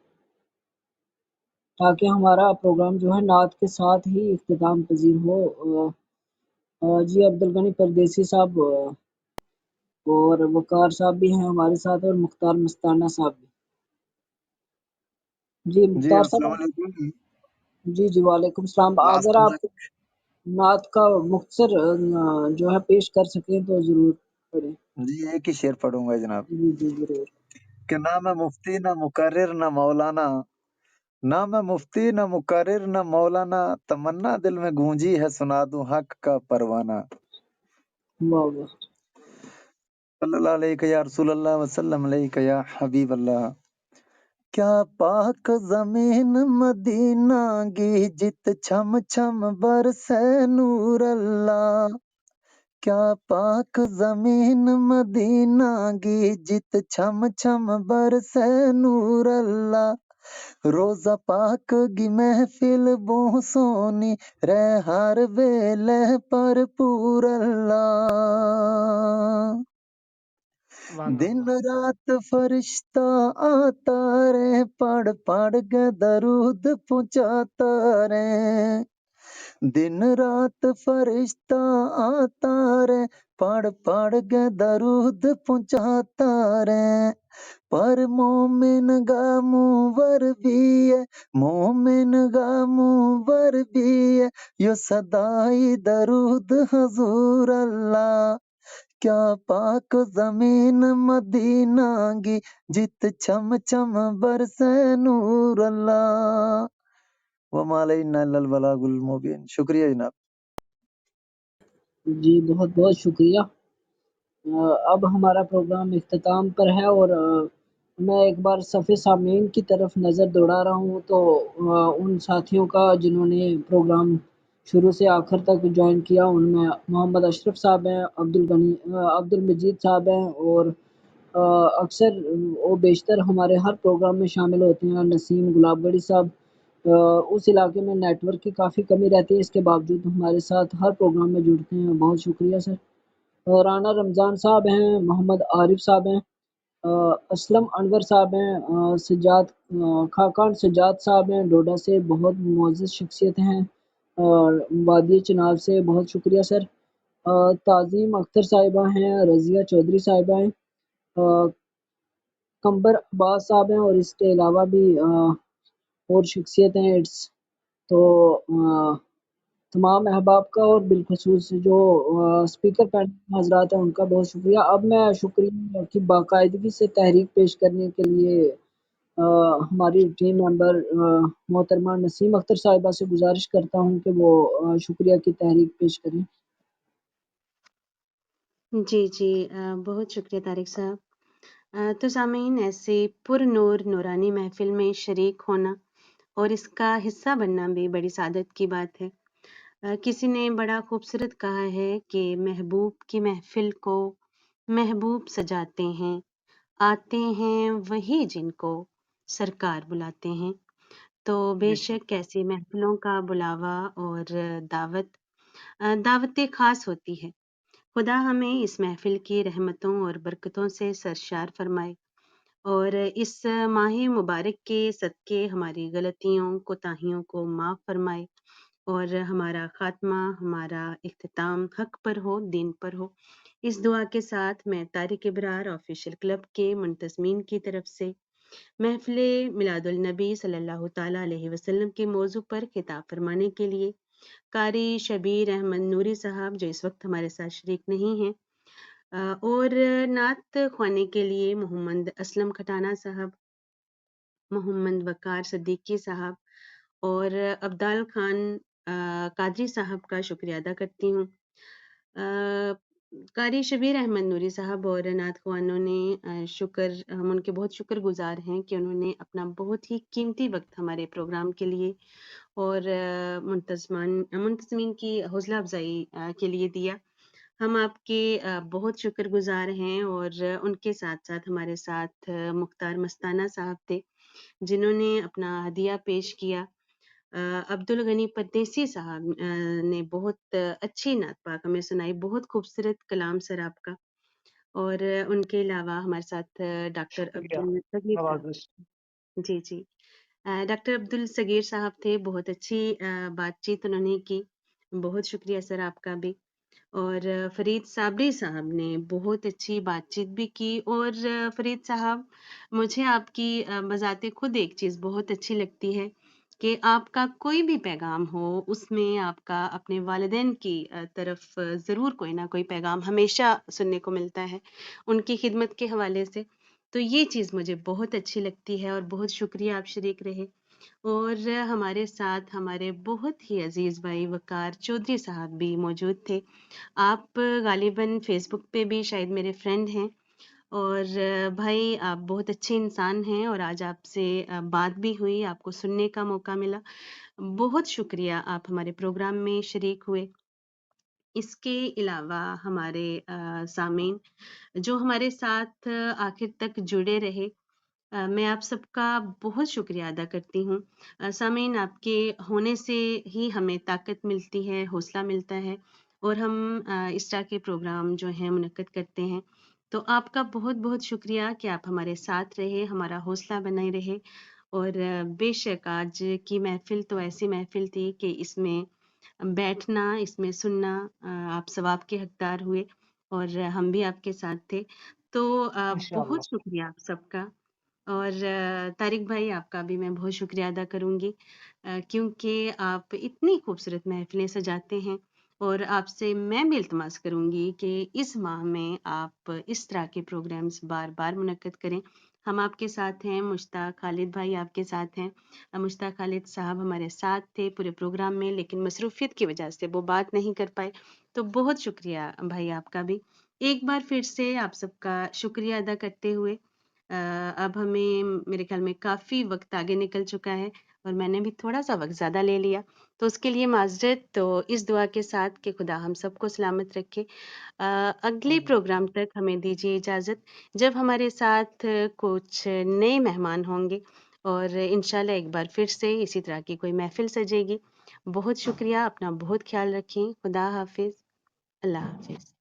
تاکہ ہمارا پروگرام جو ہے نعت کے ساتھ ہی اختتام پذیر ہو۔ جی عبدالغنی پردیسی صاحب اور وقار صاحب بھی ہیں ہمارے ساتھ، اور مختار مستانہ صاحب بھی۔ جی جی مختار السلام صاحب۔ علیکم۔ جی جی، وعلیکم السلام۔ اگر لاسٹ میں آپ نعت کا مختصر جو ہے پیش کر سکیں تو ضرور پڑھیں۔ جی ایک ہی شعر پڑھوں گا جناب، جی جی ضرور۔ کہ نہ میں مفتی نہ مقرر نہ مولانا، نہ میں مفتی نہ مقرر نہ مولانا، تمنا دل میں گونجی ہے سنا دوں حق کا پروانہ۔ واہ واہ۔ صلی اللہ علیہ یا رسول اللہ وسلم علیہ یا حبیب اللہ۔ کیا پاک زمین مدینہ گی جت چھم چھم برسے نور اللہ، کیا پاک زمین مدینہ گی جت چھم چھم برسے نور اللہ، روزہ پاک گی محفل بو سونی رہ ہر ویلے پر پور اللہ، دن رات فرشتہ آتا رے پڑھ پڑھ کے درود پہنچاتا رے، دن رات فرشتہ آتا رے پڑھ پڑھ کے درود پہنچاتا رے، پر مومن گا منور بھی ہے، مومن گا منور بھی ہے، یو صدائی درود حضور اللہ، کیا پاک زمین مدینہ گی جت چھم چھم برسے نور اللہ، وما علینا الا البلاغ المبین۔ شکریہ جناب۔ جی بہت بہت شکریہ۔ اب ہمارا پروگرام اختتام پر ہے، اور میں ایک بار صفحے سامعین کی طرف نظر دوڑا رہا ہوں تو ان ساتھیوں کا جنہوں نے پروگرام شروع سے آخر تک جوائن کیا، ان میں محمد اشرف صاحب ہیں، عبد المجید صاحب ہیں، اور اکثر وہ بیشتر ہمارے ہر پروگرام میں شامل ہوتے ہیں، نسیم گلاب گڑھی صاحب۔ اس علاقے میں نیٹ ورک کی کافی کمی رہتی ہے، اس کے باوجود ہمارے ساتھ ہر پروگرام میں جڑتے ہیں، بہت شکریہ سر۔ رانا رمضان صاحب ہیں، محمد عارف صاحب ہیں، اسلم انور صاحب ہیں، سجاد خاقان سجاد صاحب ہیں ڈوڈا سے، بہت معزز شخصیت ہیں، اور وادی چناب سے، بہت شکریہ سر۔ تعظیم اختر صاحبہ ہیں، رضیہ چودھری صاحبہ ہیں، کمبر عباس صاحب ہیں، اور اس کے علاوہ بھی اور شخصیت ہیں۔ تو تمام احباب کا اور بالخصوص جو اسپیکر پینل حضرات ہیں ان کا بہت شکریہ۔ اب میں شکریہ کی باقاعدگی سے تحریک پیش کرنے کے لیے ہماری ٹیم ممبر محترمہ نسیم اختر صاحبہ سے گزارش کرتا ہوں کہ وہ شکریہ کی تحریک پیش کریں۔ جی جی، بہت شکریہ طارق صاحب۔ تو سامعین، ایسے پر نور نورانی محفل میں شریک ہونا اور اس کا حصہ بننا بھی بڑی سعادت کی بات ہے۔ کسی نے بڑا خوبصورت کہا ہے کہ محبوب کی محفل کو محبوب سجاتے ہیں، آتے ہیں وہی جن کو سرکار بلاتے ہیں۔ تو بے بے شک شک ایسی محفلوں کا بلاوا اور دعوت خاص ہوتی ہے۔ خدا ہمیں اس محفل کی رحمتوں اور برکتوں سے سرشار فرمائے اور اس ماہ مبارک کے صدقے ہماری غلطیوں کوتاہیوں کو معاف فرمائے اور ہمارا خاتمہ، ہمارا اختتام حق پر ہو، دین پر ہو۔ اس دعا کے ساتھ میں طارق ابرار آفیشیل کلب کے منتظمین کی طرف سے محفل میلاد النبی صلی اللہ تعالیٰ علیہ وسلم کے موضوع پر خطاب فرمانے کے لیے قاری شبیر احمد نوری صاحب جو اس وقت ہمارے ساتھ شریک نہیں ہیں، اور نعت خوانے کے لیے محمد اسلم کھٹانہ صاحب، محمد وقار صدیقی صاحب اور عبدال خان قادری صاحب کا شکریہ ادا کرتی ہوں۔ قاری شبیر احمد نوری صاحب اور نعت خوانوں نے ہم ان کے بہت شکر گزار ہیں کہ انہوں نے اپنا بہت ہی قیمتی وقت ہمارے پروگرام کے لیے اور منتظمین کی حوصلہ افزائی کے لیے دیا۔ ہم آپ کے بہت شکر گزار ہیں اور ان کے ساتھ ساتھ ہمارے ساتھ مختار مستانہ صاحب تھے جنہوں نے اپنا ہدیہ پیش کیا۔ عبد الغنی پردیسی صاحب نے بہت اچھی نعت پاک ہمیں سنائی، بہت خوبصورت کلام سر آپ کا، اور ان کے علاوہ ہمارے ساتھ ڈاکٹر عبد شکریہ الصغیر صاحب، نوازش۔ جی جی ڈاکٹر عبد الصغیر صاحب تھے، بہت اچھی بات چیت انہوں نے کی، بہت شکریہ سر آپ کا بھی۔ اور فرید صابری صاحب نے بہت اچھی بات چیت بھی کی، اور فرید صاحب مجھے آپ کی بذات خود ایک چیز بہت اچھی لگتی ہے کہ آپ کا کوئی بھی پیغام ہو اس میں آپ کا اپنے والدین کی طرف ضرور کوئی نہ کوئی پیغام ہمیشہ سننے کو ملتا ہے ان کی خدمت کے حوالے سے، تو یہ چیز مجھے بہت اچھی لگتی ہے اور بہت شکریہ آپ شریک رہے۔ اور ہمارے ساتھ ہمارے بہت ہی عزیز بھائی وقار چودھری صاحب بھی موجود تھے۔ آپ غالباً فیس بک پہ بھی شاید میرے فرینڈ ہیں، اور بھائی آپ بہت اچھے انسان ہیں اور آج آپ سے بات بھی ہوئی، آپ کو سننے کا موقع ملا، بہت شکریہ آپ ہمارے پروگرام میں شریک ہوئے۔ اس کے علاوہ ہمارے سامعین جو ہمارے ساتھ آخر تک جڑے رہے، میں آپ سب کا بہت شکریہ ادا کرتی ہوں۔ سامعین آپ کے ہونے سے ہی ہمیں طاقت ملتی ہے، حوصلہ ملتا ہے، اور ہم اس طرح کے پروگرام جو ہیں منعقد کرتے ہیں، تو آپ کا بہت بہت شکریہ کہ آپ ہمارے ساتھ رہے، ہمارا حوصلہ بنائے رہے۔ اور بے شک آج کی محفل تو ایسی محفل تھی کہ اس میں بیٹھنا، اس میں سننا، آپ ثواب کے حقدار ہوئے اور ہم بھی آپ کے ساتھ تھے، تو انشاءاللہ بہت شکریہ آپ سب کا۔ اور طارق بھائی آپ کا بھی میں بہت شکریہ ادا کروں گی کیونکہ آپ اتنی خوبصورت محفلیں سجاتے ہیں، اور آپ سے میں بھی التماس کروں گی کہ اس ماہ میں آپ اس طرح کے پروگرامز بار بار منعقد کریں۔ ہم آپ کے ساتھ ہیں، مشتاق خالد بھائی آپ کے ساتھ ہیں، مشتاق خالد صاحب ہمارے ساتھ تھے پورے پروگرام میں لیکن مصروفیت کی وجہ سے وہ بات نہیں کر پائے، تو بہت شکریہ بھائی آپ کا بھی۔ ایک بار پھر سے آپ سب کا شکریہ ادا کرتے ہوئے اب ہمیں میرے خیال میں کافی وقت آگے نکل چکا ہے اور میں نے بھی تھوڑا سا وقت زیادہ لے لیا، تو اس کے لیے معذرت، تو اس دعا کے ساتھ کہ خدا ہم سب کو سلامت رکھے۔ اگلے آمین۔ پروگرام تک ہمیں دیجیے اجازت جب ہمارے ساتھ کچھ نئے مہمان ہوں گے، اور انشاءاللہ ایک بار پھر سے اسی طرح کی کوئی محفل سجے گی۔ بہت شکریہ، اپنا بہت خیال رکھیں، خدا حافظ، اللہ حافظ۔